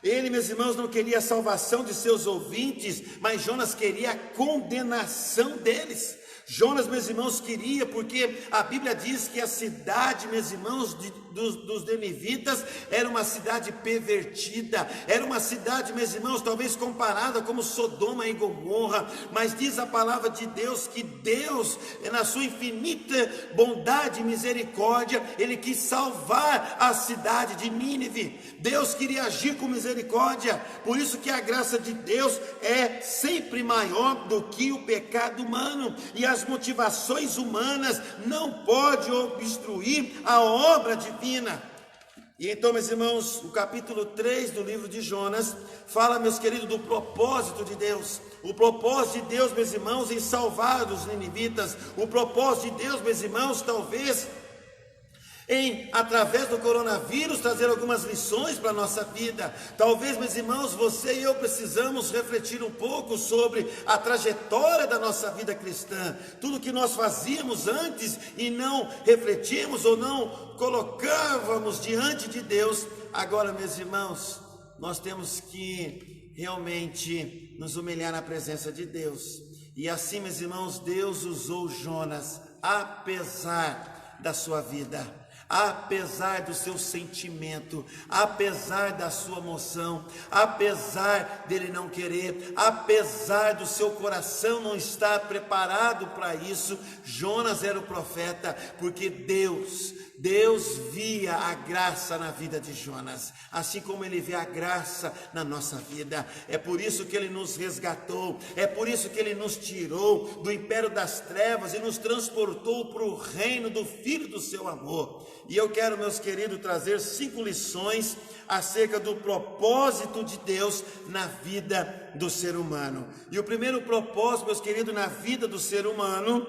A: Ele, meus irmãos, não queria a salvação de seus ouvintes, mas Jonas queria a condenação deles. Jonas, meus irmãos, queria, porque a Bíblia diz que a cidade, meus irmãos, dos ninivitas era uma cidade pervertida, era uma cidade, meus irmãos, talvez comparada como Sodoma e Gomorra, mas diz a palavra de Deus que Deus, na sua infinita bondade e misericórdia, Ele quis salvar a cidade de Nínive. Deus queria agir com misericórdia, por isso que a graça de Deus é sempre maior do que o pecado humano, e as motivações humanas não podem obstruir a obra divina. E então, meus irmãos, o capítulo 3 do livro de Jonas fala, meus queridos, do propósito de Deus. O propósito de Deus, meus irmãos, em salvar os ninivitas. O propósito de Deus, meus irmãos, talvez em, através do coronavírus, trazer algumas lições para a nossa vida. Talvez, meus irmãos, você e eu precisamos refletir um pouco sobre a trajetória da nossa vida cristã, tudo que nós fazíamos antes e não refletimos ou não colocávamos diante de Deus. Agora, meus irmãos, nós temos que realmente nos humilhar na presença de Deus. E assim, meus irmãos, Deus usou Jonas, apesar da sua vida, apesar do seu sentimento, apesar da sua emoção, apesar dele não querer, apesar do seu coração não estar preparado para isso. Jonas era o profeta, porque Deus via a graça na vida de Jonas, assim como Ele vê a graça na nossa vida. É por isso que Ele nos resgatou, é por isso que Ele nos tirou do império das trevas e nos transportou para o reino do Filho do seu amor. E eu quero, meus queridos, trazer 5 lições acerca do propósito de Deus na vida do ser humano. E o primeiro propósito, meus queridos, na vida do ser humano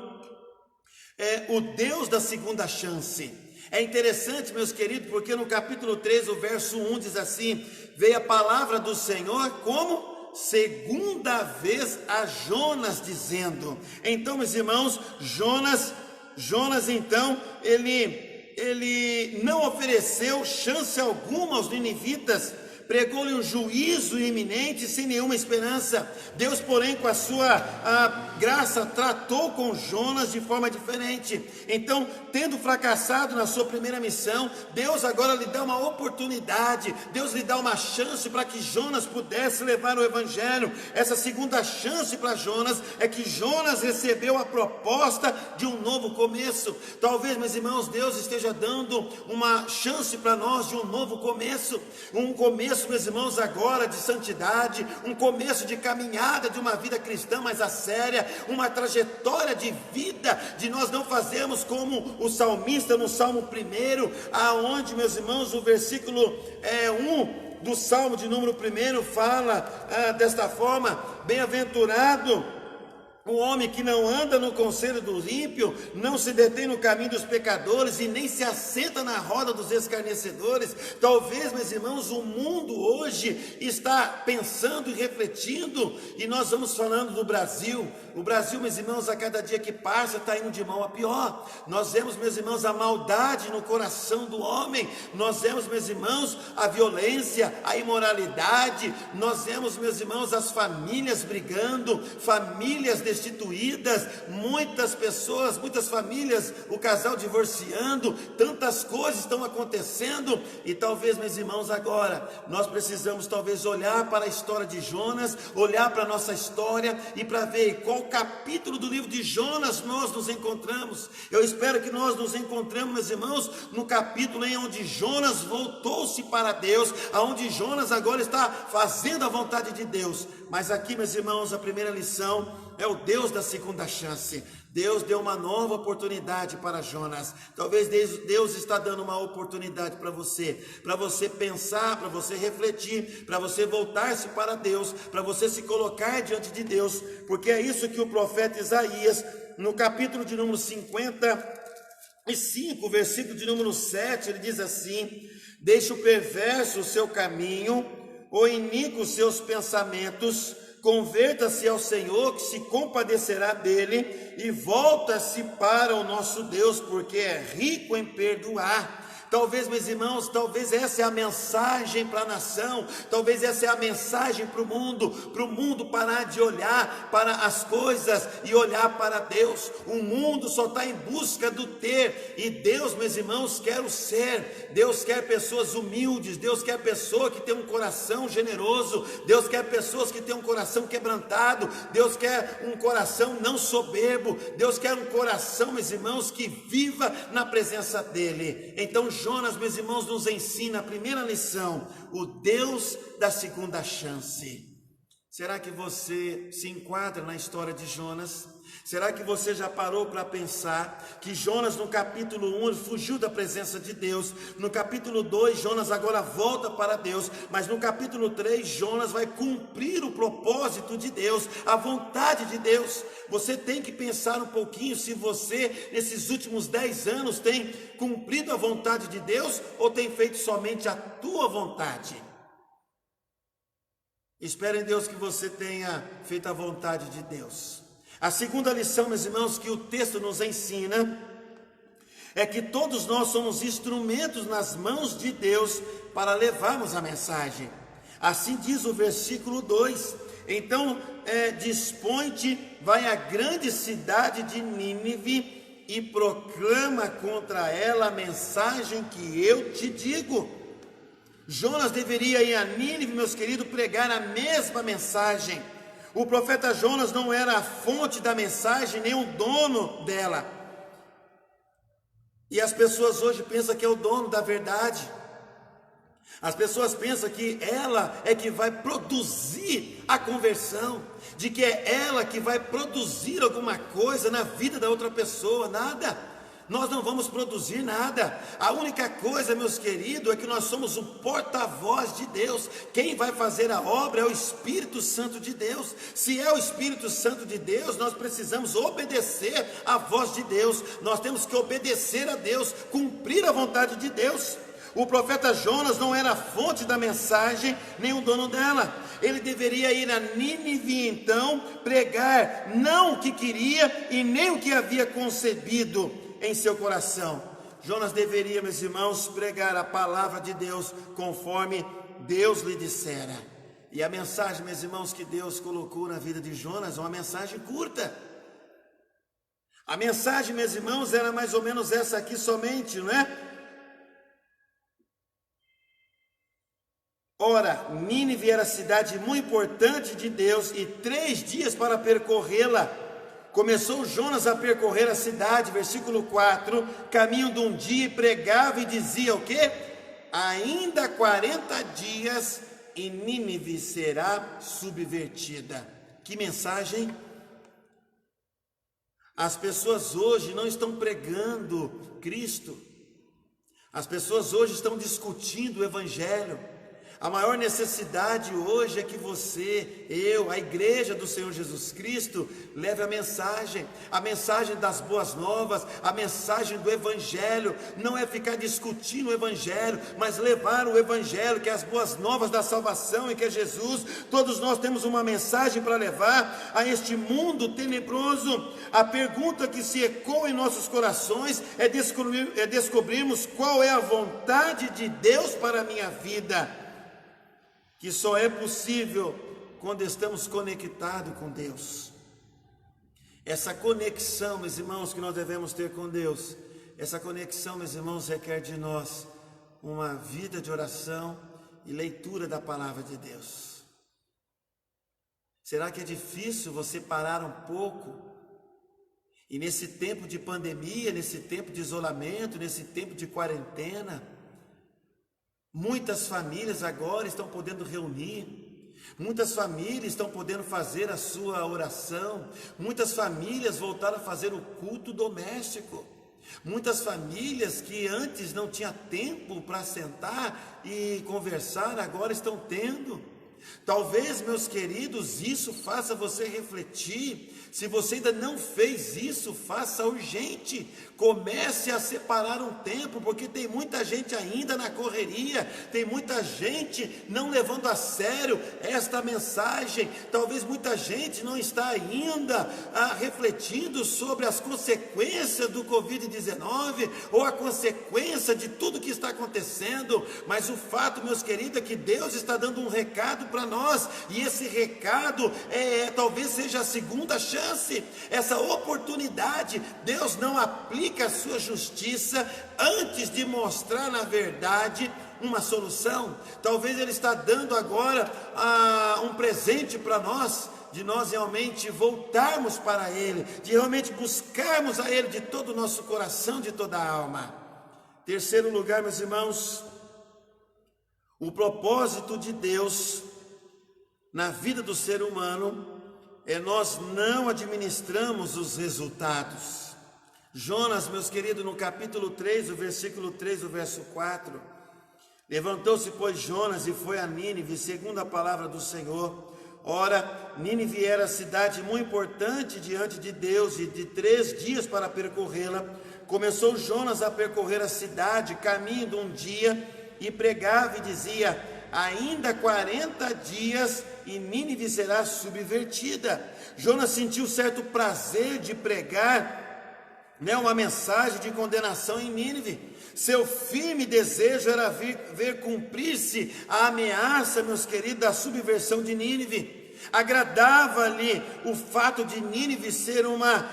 A: é o Deus da segunda chance. É interessante, meus queridos, porque no capítulo 3, o verso 1 diz assim: veio a palavra do Senhor como segunda vez a Jonas, dizendo. Então, meus irmãos, Jonas então, ele não ofereceu chance alguma aos ninivitas, pregou-lhe um juízo iminente sem nenhuma esperança. Deus, porém, com a sua graça, tratou com Jonas de forma diferente. Então, tendo fracassado na sua primeira missão, Deus agora lhe dá uma oportunidade, Deus lhe dá uma chance para que Jonas pudesse levar o evangelho. Essa segunda chance para Jonas é que Jonas recebeu a proposta de um novo começo. Talvez, meus irmãos, Deus esteja dando uma chance para nós de um novo começo, um começo, meus irmãos, agora de santidade, um começo de caminhada de uma vida cristã mais a séria, uma trajetória de vida, de nós não fazermos como o salmista no Salmo 1, aonde, meus irmãos, o versículo 1 do Salmo de número 1 fala desta forma: bem-aventurado o homem que não anda no conselho do ímpio, não se detém no caminho dos pecadores e nem se assenta na roda dos escarnecedores. Talvez, meus irmãos, o mundo hoje está pensando e refletindo, e nós vamos falando do Brasil. O Brasil, meus irmãos, a cada dia que passa está indo de mal a pior. Nós vemos, meus irmãos, a maldade no coração do homem. Nós vemos, meus irmãos, a violência, a imoralidade. Nós vemos, meus irmãos, as famílias brigando, famílias destituídas, muitas pessoas, muitas famílias, o casal divorciando, tantas coisas estão acontecendo. E talvez, meus irmãos, agora nós precisamos talvez olhar para a história de Jonas, olhar para a nossa história e para ver qual capítulo do livro de Jonas nós nos encontramos. Eu espero que nós nos encontremos, meus irmãos, no capítulo em onde Jonas voltou-se para Deus, aonde Jonas agora está fazendo a vontade de Deus. Mas aqui, meus irmãos, a primeira lição é o Deus da segunda chance. Deus deu uma nova oportunidade para Jonas. Talvez Deus está dando uma oportunidade para você pensar, para você refletir, para você voltar-se para Deus, para você se colocar diante de Deus, porque é isso que o profeta Isaías, no capítulo de número 55, versículo de número 7, ele diz assim: deixa o perverso o seu caminho, o iníquo os seus pensamentos, converta-se ao Senhor, que se compadecerá dele, e volta-se para o nosso Deus, porque é rico em perdoar. Talvez, meus irmãos, talvez essa é a mensagem para a nação, talvez essa é a mensagem para o mundo parar de olhar para as coisas e olhar para Deus. O mundo só está em busca do ter, e Deus, meus irmãos, quer o ser. Deus quer pessoas humildes, Deus quer pessoa que tem um coração generoso, Deus quer pessoas que têm um coração quebrantado, Deus quer um coração não soberbo, Deus quer um coração, meus irmãos, que viva na presença dele. Então Jonas, meus irmãos, nos ensina a primeira lição: o Deus da segunda chance. Será que você se enquadra na história de Jonas? Será que você já parou para pensar que Jonas no capítulo 1 fugiu da presença de Deus? No capítulo 2 Jonas agora volta para Deus, mas no capítulo 3 Jonas vai cumprir o propósito de Deus, a vontade de Deus. Você tem que pensar um pouquinho se você nesses últimos 10 anos tem cumprido a vontade de Deus ou tem feito somente a tua vontade. Espero em Deus que você tenha feito a vontade de Deus. A segunda lição, meus irmãos, que o texto nos ensina é que todos nós somos instrumentos nas mãos de Deus para levarmos a mensagem. Assim diz o versículo 2: então dispõe-te, vai à grande cidade de Nínive e proclama contra ela a mensagem que eu te digo. Jonas deveria ir a Nínive, meus queridos, pregar a mesma mensagem. O profeta Jonas não era a fonte da mensagem, nem o dono dela. E as pessoas hoje pensam que é o dono da verdade. As pessoas pensam que ela é que vai produzir a conversão, de que é ela que vai produzir alguma coisa na vida da outra pessoa. Nada. Nós não vamos produzir nada. A única coisa, meus queridos, é que nós somos o porta-voz de Deus. Quem vai fazer a obra é o Espírito Santo de Deus. Se é o Espírito Santo de Deus, nós precisamos obedecer à voz de Deus. Nós temos que obedecer a Deus, cumprir a vontade de Deus. O profeta Jonas não era a fonte da mensagem, nem o dono dela. Ele deveria ir a Nínive, então, pregar não o que queria e nem o que havia concebido em seu coração. Jonas deveria, meus irmãos, pregar a palavra de Deus conforme Deus lhe dissera. E a mensagem, meus irmãos, que Deus colocou na vida de Jonas é uma mensagem curta. A mensagem, meus irmãos, era mais ou menos essa aqui somente, não é? Ora, Nínive era cidade muito importante de Deus e 3 dias para percorrê-la. Começou Jonas a percorrer a cidade, versículo 4, caminho de um dia, e pregava e dizia o quê? Ainda 40 dias e Nínive será subvertida. Que mensagem? As pessoas hoje não estão pregando Cristo. As pessoas hoje estão discutindo o Evangelho. A maior necessidade hoje é que você, eu, a igreja do Senhor Jesus Cristo, leve a mensagem das boas novas, a mensagem do Evangelho. Não é ficar discutindo o Evangelho, mas levar o Evangelho, que é as boas novas da salvação e que é Jesus. Todos nós temos uma mensagem para levar a este mundo tenebroso. A pergunta que se ecoa em nossos corações é descobrirmos qual é a vontade de Deus para a minha vida, que só é possível quando estamos conectados com Deus. Essa conexão, meus irmãos, que nós devemos ter com Deus, essa conexão, meus irmãos, requer de nós uma vida de oração e leitura da palavra de Deus. Será que é difícil você parar um pouco? E nesse tempo de pandemia, nesse tempo de isolamento, nesse tempo de quarentena, muitas famílias agora estão podendo reunir, muitas famílias estão podendo fazer a sua oração, muitas famílias voltaram a fazer o culto doméstico, muitas famílias que antes não tinham tempo para sentar e conversar, agora estão tendo. Talvez, meus queridos, isso faça você refletir. Se você ainda não fez isso, faça urgente. Comece a separar um tempo, porque tem muita gente ainda na correria, tem muita gente não levando a sério esta mensagem. Talvez muita gente não está ainda refletindo sobre as consequências do Covid-19 ou a consequência de tudo que está acontecendo. Mas o fato, meus queridos, é que Deus está dando um recado para nós, e esse recado talvez seja a segunda chance, essa oportunidade. Deus não aplica a sua justiça antes de mostrar na verdade uma solução. Talvez Ele está dando agora um presente para nós, de nós realmente voltarmos para Ele, de realmente buscarmos a Ele de todo o nosso coração, de toda a alma. Terceiro lugar, meus irmãos, o propósito de Deus na vida do ser humano nós não administramos os resultados. Jonas, meus queridos, no capítulo 3, o versículo 3, o verso 4, levantou-se, pois, Jonas e foi a Nínive, segundo a palavra do Senhor. Ora, Nínive era cidade muito importante diante de Deus, e de 3 dias para percorrê-la. Começou Jonas a percorrer a cidade, caminho de um dia, e pregava e dizia: ainda 40 dias e Nínive será subvertida. Jonas sentiu certo prazer de pregar uma mensagem de condenação em Nínive. Seu firme desejo era ver cumprir-se a ameaça, meus queridos, da subversão de Nínive. Agradava-lhe o fato de Nínive ser uma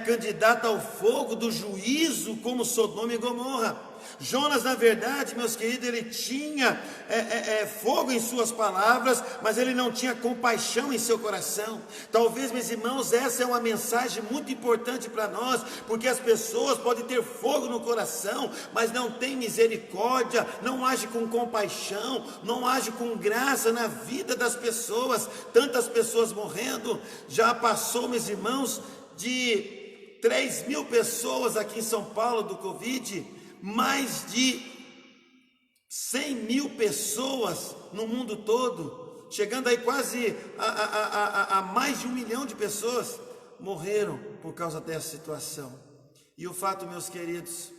A: candidata ao fogo do juízo, como Sodoma e Gomorra. Jonas, na verdade, meus queridos, ele tinha fogo em suas palavras, mas ele não tinha compaixão em seu coração. Talvez, meus irmãos, essa é uma mensagem muito importante para nós, porque as pessoas podem ter fogo no coração, mas não tem misericórdia, não age com compaixão, não age com graça na vida das pessoas. Tantas pessoas morrendo. Já passou, meus irmãos, de 3.000 pessoas aqui em São Paulo do Covid, mais de 100.000 pessoas no mundo todo, chegando aí quase a mais de 1 milhão de pessoas morreram por causa dessa situação. E o fato, meus queridos,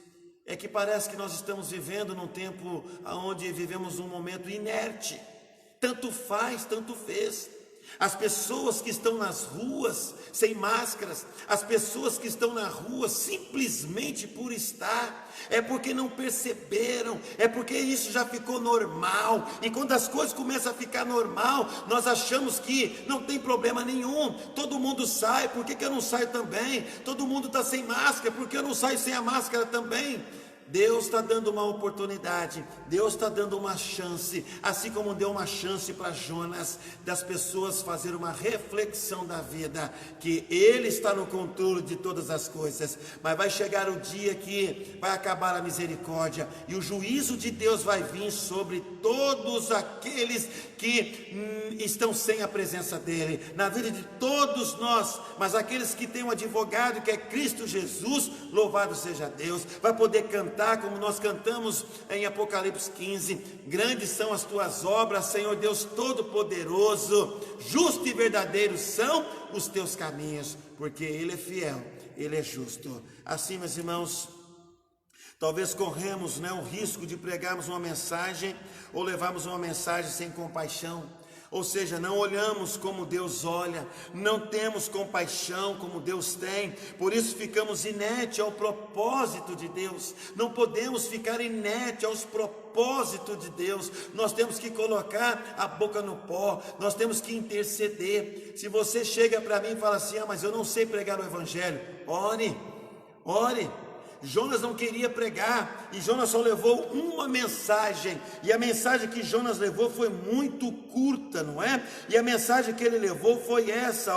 A: é que parece que nós estamos vivendo num tempo onde vivemos um momento inerte. Tanto faz, tanto fez. As pessoas que estão nas ruas sem máscaras, as pessoas que estão na rua simplesmente por estar, é porque não perceberam, é porque isso já ficou normal. E quando as coisas começam a ficar normal, nós achamos que não tem problema nenhum. Todo mundo sai, por que eu não saio também? Todo mundo está sem máscara, por que eu não saio sem a máscara também? Deus está dando uma oportunidade, Deus está dando uma chance, assim como deu uma chance para Jonas, das pessoas fazer uma reflexão da vida, que Ele está no controle de todas as coisas. Mas vai chegar o dia que vai acabar a misericórdia, e o juízo de Deus vai vir sobre todos aqueles que estão sem a presença dEle, na vida de todos nós. Mas aqueles que têm um advogado, que é Cristo Jesus, louvado seja Deus, vai poder cantar como nós cantamos em Apocalipse 15: grandes são as tuas obras, Senhor Deus Todo-Poderoso, justo e verdadeiro são os teus caminhos, porque Ele é fiel, Ele é justo. Assim, meus irmãos, talvez corremos o risco de pregarmos uma mensagem ou levarmos uma mensagem sem compaixão. Ou seja, não olhamos como Deus olha, não temos compaixão como Deus tem, por isso ficamos inertes ao propósito de Deus. Não podemos ficar inertes aos propósitos de Deus. Nós temos que colocar a boca no pó, nós temos que interceder. Se você chega para mim e fala assim: mas eu não sei pregar o evangelho, ore. Jonas não queria pregar, e Jonas só levou uma mensagem, e a mensagem que Jonas levou foi muito curta, não é? E a mensagem que ele levou foi essa,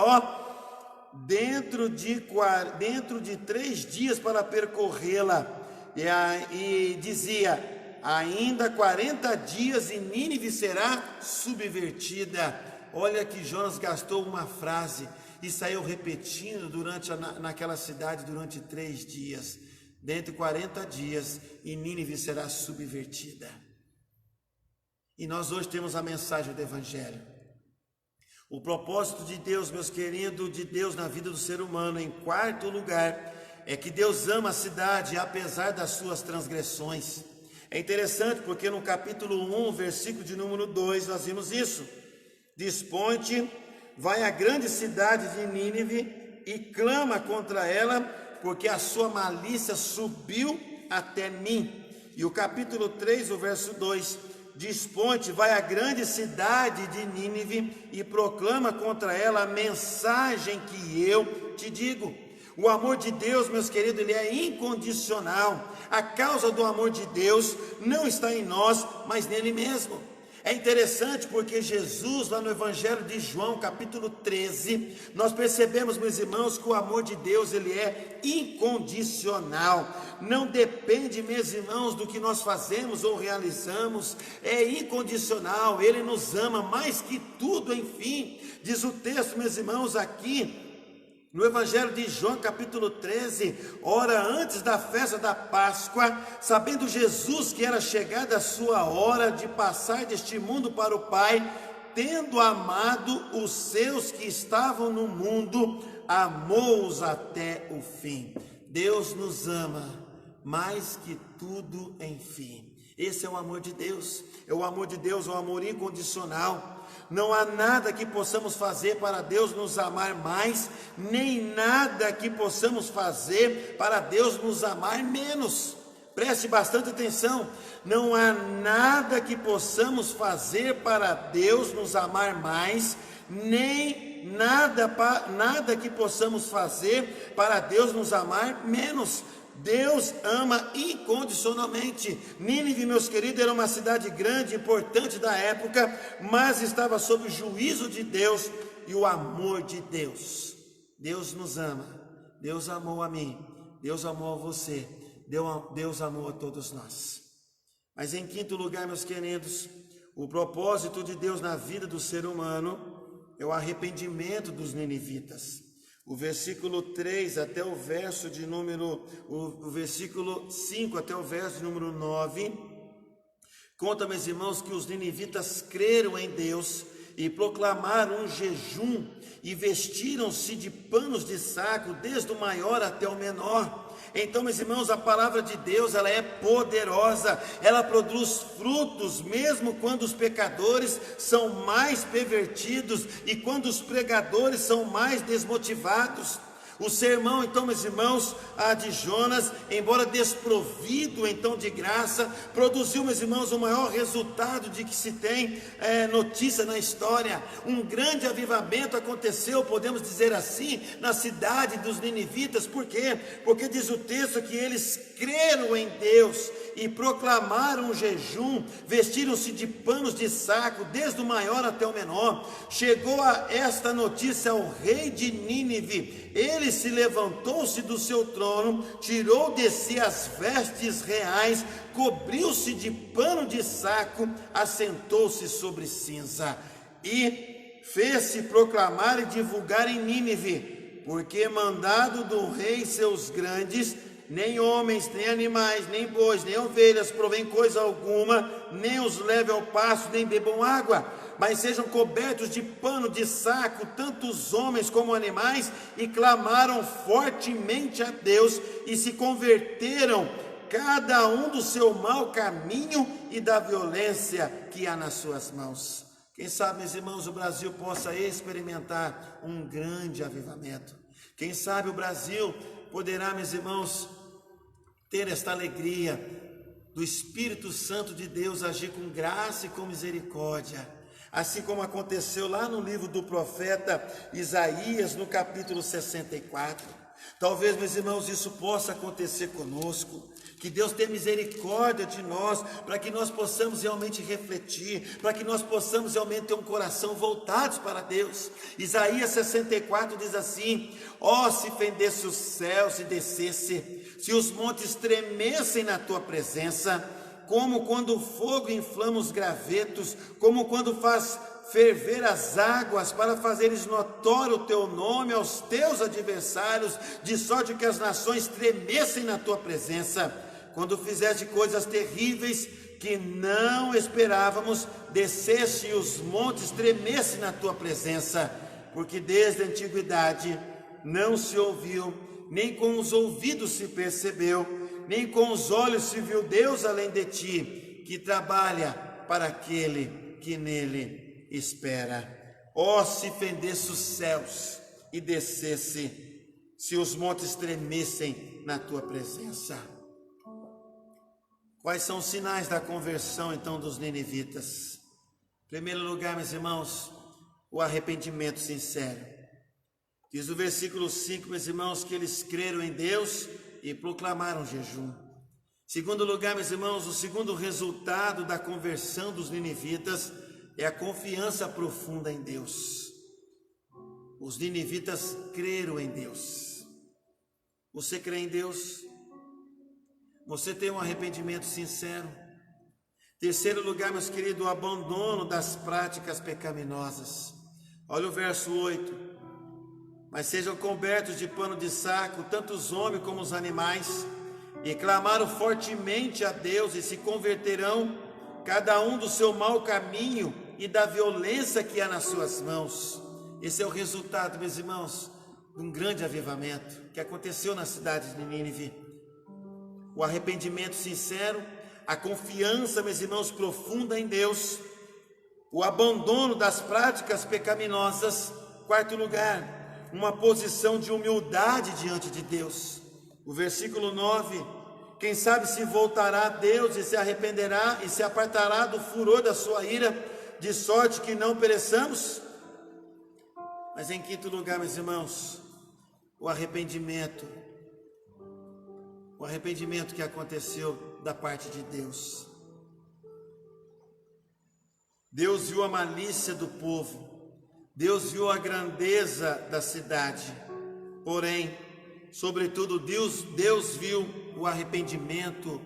A: dentro de 3 dias para percorrê-la, e dizia: ainda 40 dias e Nínive será subvertida. Olha que Jonas gastou uma frase e saiu repetindo naquela cidade durante 3 dias. Dentro de 40 dias e Nínive será subvertida. E nós hoje temos a mensagem do Evangelho. O propósito de Deus, meus queridos, de Deus na vida do ser humano, em quarto lugar, é que Deus ama a cidade apesar das suas transgressões. É interessante porque no capítulo 1, versículo de número 2, nós vimos isso. Dispõe-te, vai à grande cidade de Nínive e clama contra ela, porque a sua malícia subiu até mim. E o capítulo 3, o verso 2, dispõe-te, vai à grande cidade de Nínive e proclama contra ela a mensagem que eu te digo. O amor de Deus, meus queridos, ele é incondicional. A causa do amor de Deus não está em nós, mas nele mesmo. É interessante porque Jesus, lá no Evangelho de João, capítulo 13, nós percebemos, meus irmãos, que o amor de Deus, ele é incondicional. Não depende, meus irmãos, do que nós fazemos ou realizamos. É incondicional, ele nos ama mais que tudo, enfim. Diz o texto, meus irmãos, aqui no Evangelho de João, capítulo 13, ora antes da festa da Páscoa, sabendo Jesus que era chegada a sua hora de passar deste mundo para o Pai, tendo amado os seus que estavam no mundo, amou-os até o fim. Deus nos ama mais que tudo, enfim. Esse é o amor de Deus. É o amor de Deus, é o amor incondicional. Não há nada que possamos fazer para Deus nos amar mais, nem nada que possamos fazer para Deus nos amar menos. Preste bastante atenção. Não há nada que possamos fazer para Deus nos amar mais, nem nada que possamos fazer para Deus nos amar menos. Deus ama incondicionalmente. Nínive, meus queridos, era uma cidade grande, importante da época, mas estava sob o juízo de Deus e o amor de Deus. Deus nos ama. Deus amou a mim. Deus amou a você. Deus amou a todos nós. Mas em quinto lugar, meus queridos, o propósito de Deus na vida do ser humano é o arrependimento dos ninivitas. O versículo 3 até o verso de número, o versículo 5 até o verso de número 9, conta, meus irmãos, que os ninivitas creram em Deus e proclamaram um jejum e vestiram-se de panos de saco, desde o maior até o menor. Então, meus irmãos, a palavra de Deus, ela é poderosa, ela produz frutos, mesmo quando os pecadores são mais pervertidos e quando os pregadores são mais desmotivados. O sermão, então, meus irmãos, de Jonas, embora desprovido, então, de graça, produziu, meus irmãos, o maior resultado de que se tem notícia na história. Um grande avivamento aconteceu, podemos dizer assim, na cidade dos ninivitas. Por quê? Porque diz o texto que eles creram em Deus e proclamaram um jejum, vestiram-se de panos de saco, desde o maior até o menor. Chegou a esta notícia ao rei de Nínive. Ele se levantou-se do seu trono, tirou de si as vestes reais, cobriu-se de pano de saco, assentou-se sobre cinza e fez-se proclamar e divulgar em Nínive, porque mandado do rei seus grandes, nem homens, nem animais, nem bois, nem ovelhas provém coisa alguma, nem os leve ao pasto, nem bebam água, mas sejam cobertos de pano de saco, tanto os homens como animais, e clamaram fortemente a Deus, e se converteram, cada um do seu mau caminho e da violência que há nas suas mãos. Quem sabe, meus irmãos, o Brasil possa experimentar um grande avivamento. Quem sabe o Brasil poderá, meus irmãos, ter esta alegria do Espírito Santo de Deus agir com graça e com misericórdia, assim como aconteceu lá no livro do profeta Isaías, no capítulo 64. Talvez, meus irmãos, isso possa acontecer conosco. Que Deus tenha misericórdia de nós, para que nós possamos realmente refletir, para que nós possamos realmente ter um coração voltados para Deus. Isaías 64 diz assim: ó, se fendesse o céu, se descesse, se os montes tremessem na tua presença, como quando o fogo inflama os gravetos, como quando faz ferver as águas, para fazeres notório o teu nome aos teus adversários, de sorte que as nações tremessem na tua presença. Quando fizeste coisas terríveis, que não esperávamos, descesse e os montes tremessem na tua presença, porque desde a antiguidade não se ouviu, nem com os ouvidos se percebeu, nem com os olhos se viu Deus além de ti, que trabalha para aquele que nele espera. Ó, se fendesse os céus e descesse, se os montes tremessem na tua presença. Quais são os sinais da conversão então dos ninivitas? Em primeiro lugar, meus irmãos, o arrependimento sincero. Diz o versículo 5, meus irmãos, que eles creram em Deus e proclamaram jejum. Em segundo lugar, meus irmãos, o segundo resultado da conversão dos ninivitas é a confiança profunda em Deus. Os ninivitas creram em Deus. Você crê em Deus? Você tem um arrependimento sincero? Terceiro lugar, meus queridos, o abandono das práticas pecaminosas. Olha o verso 8. Mas sejam cobertos de pano de saco, tanto os homens como os animais, e clamaram fortemente a Deus, e se converterão, cada um do seu mau caminho e da violência que há nas suas mãos. Esse é o resultado, meus irmãos, de um grande avivamento que aconteceu na cidade de Nínive. O arrependimento sincero, a confiança, meus irmãos, profunda em Deus, o abandono das práticas pecaminosas. Quarto lugar, uma posição de humildade diante de Deus. O versículo 9, quem sabe se voltará a Deus e se arrependerá e se apartará do furor da sua ira, de sorte que não pereçamos. Mas em quinto lugar, meus irmãos, o arrependimento que aconteceu da parte de Deus. Deus viu a malícia do povo, Deus viu a grandeza da cidade, porém, sobretudo, Deus viu o arrependimento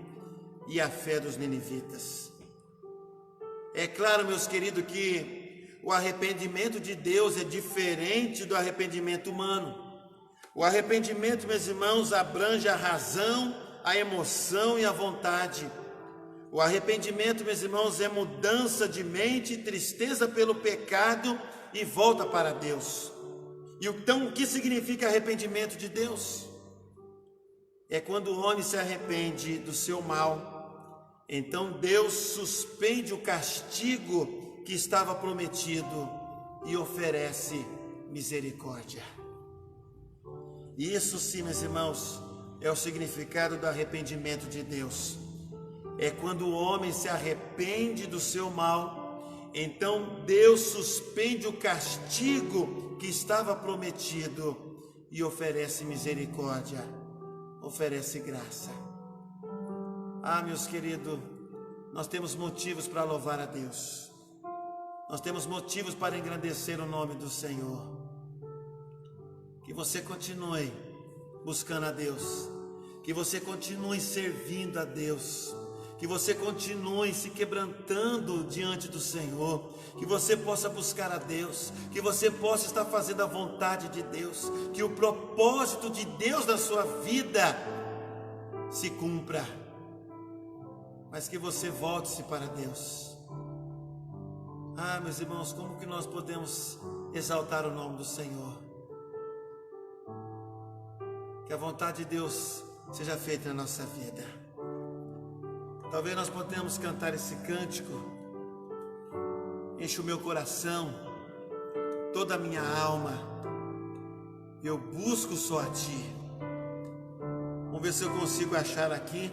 A: e a fé dos ninivitas. É claro, meus queridos, que o arrependimento de Deus é diferente do arrependimento humano. O arrependimento, meus irmãos, abrange a razão, a emoção e a vontade. O arrependimento, meus irmãos, é mudança de mente, tristeza pelo pecado e volta para Deus. E então, o que significa arrependimento de Deus? É quando o homem se arrepende do seu mal, então Deus suspende o castigo que estava prometido e oferece misericórdia. Isso sim, meus irmãos, é o significado do arrependimento de Deus. É quando o homem se arrepende do seu mal, então Deus suspende o castigo que estava prometido e oferece misericórdia, oferece graça. Ah, meus queridos, nós temos motivos para louvar a Deus. Nós temos motivos para engrandecer o nome do Senhor. Que você continue buscando a Deus, que você continue servindo a Deus, que você continue se quebrantando diante do Senhor, que você possa buscar a Deus, que você possa estar fazendo a vontade de Deus, que o propósito de Deus na sua vida se cumpra, mas que você volte-se para Deus. Ah, meus irmãos, como que nós podemos exaltar o nome do Senhor? Que a vontade de Deus seja feita na nossa vida. Talvez nós podemos cantar esse cântico. Enche o meu coração, toda a minha alma, eu busco só a Ti. Vamos ver se eu consigo achar aqui,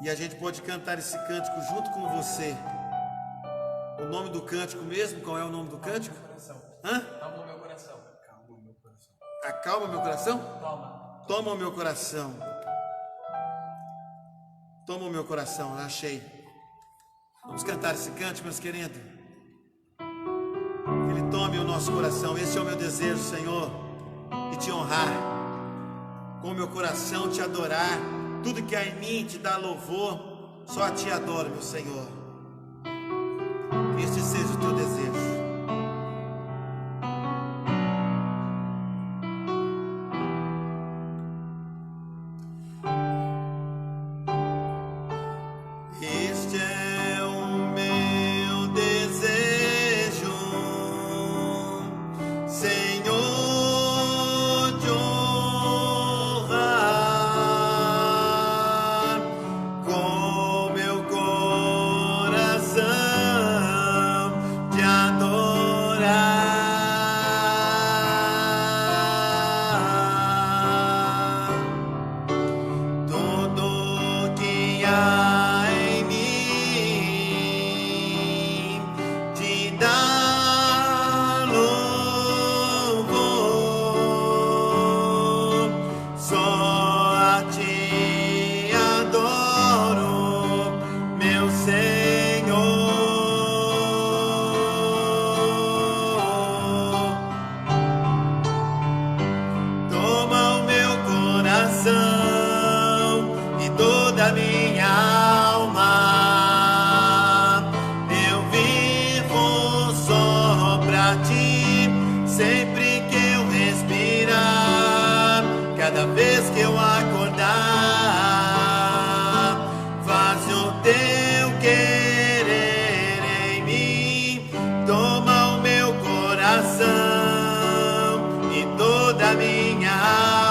A: e a gente pode cantar esse cântico junto com você. O nome do cântico mesmo, qual é o nome do cântico? Hã?
C: Calma o meu coração. Calma o meu coração.
A: Acalma o meu coração?
C: Toma.
A: Toma o meu coração. Toma o meu coração, eu achei. Vamos cantar esse cântico, meus queridos. Que Ele tome o nosso coração. Esse é o meu desejo, Senhor, de Te honrar, com o meu coração Te adorar. Tudo que há em mim Te dá louvor. Só a Ti adoro, meu Senhor. Que este seja o Teu desejo.
B: só a ti adoro, meu Senhor. Toma o meu coração e toda a minha alma, eu vivo só pra ti, sempre que eu respirar, cada vez que eu acordar, faz o teu querer em mim. Toma o meu coração e toda a minha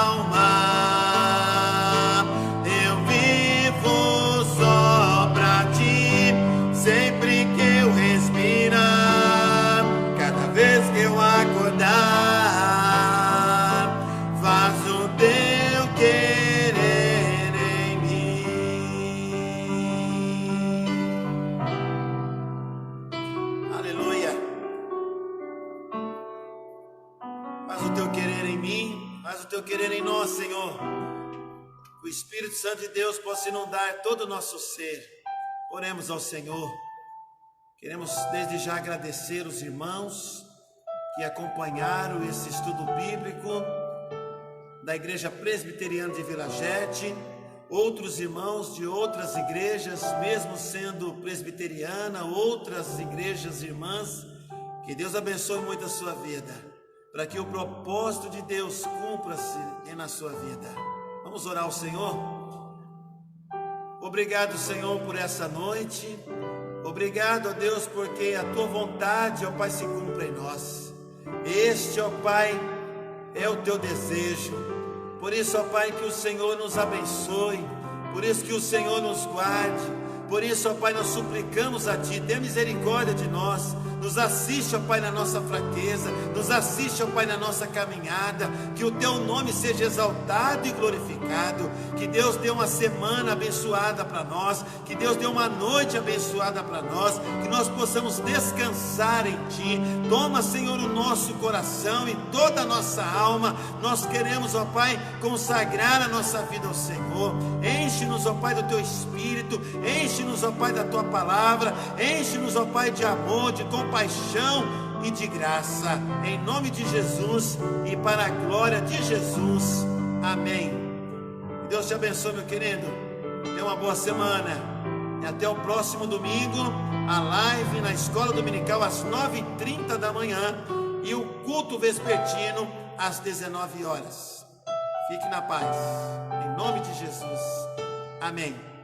B: alma, eu vivo só pra ti, sempre que eu respirar, cada vez que eu acordar, faz o teu querer em mim.
A: Aleluia. Faz o teu querer em mim, faz o teu querer em nós, Senhor. Que o Espírito Santo de Deus possa inundar todo o nosso ser. Oremos ao Senhor. Queremos desde já agradecer os irmãos que acompanharam esse estudo bíblico da Igreja Presbiteriana de Vila Jete, outros irmãos de outras igrejas, mesmo sendo presbiteriana, outras igrejas irmãs. Que Deus abençoe muito a sua vida, para que o propósito de Deus cumpra-se na sua vida. Vamos orar ao Senhor. Obrigado, Senhor, por essa noite. Obrigado, ó Deus, porque a tua vontade, ó Pai, se cumpre em nós. Este, ó Pai, é o teu desejo. Por isso, ó Pai, que o Senhor nos abençoe. Por isso que o Senhor nos guarde. Por isso, ó Pai, nós suplicamos a Ti, tenha misericórdia de nós. Nos assiste, ó Pai, na nossa fraqueza. Nos assiste, ó Pai, na nossa caminhada. Que o Teu nome seja exaltado e glorificado. Que Deus dê uma semana abençoada para nós. Que Deus dê uma noite abençoada para nós. Que nós possamos descansar em Ti. Toma, Senhor, o nosso coração e toda a nossa alma. Nós queremos, ó Pai, consagrar a nossa vida ao Senhor. Enche-nos, ó Pai, do Teu Espírito. Enche-nos, ó Pai, da Tua palavra. Enche-nos, ó Pai, de amor, de compaixão e de graça, em nome de Jesus e para a glória de Jesus, amém. Que Deus te abençoe, meu querido. Tenha uma boa semana e até o próximo domingo, a live na escola dominical às 9h30 da manhã e o culto vespertino às 19 horas. Fique na paz, em nome de Jesus, amém.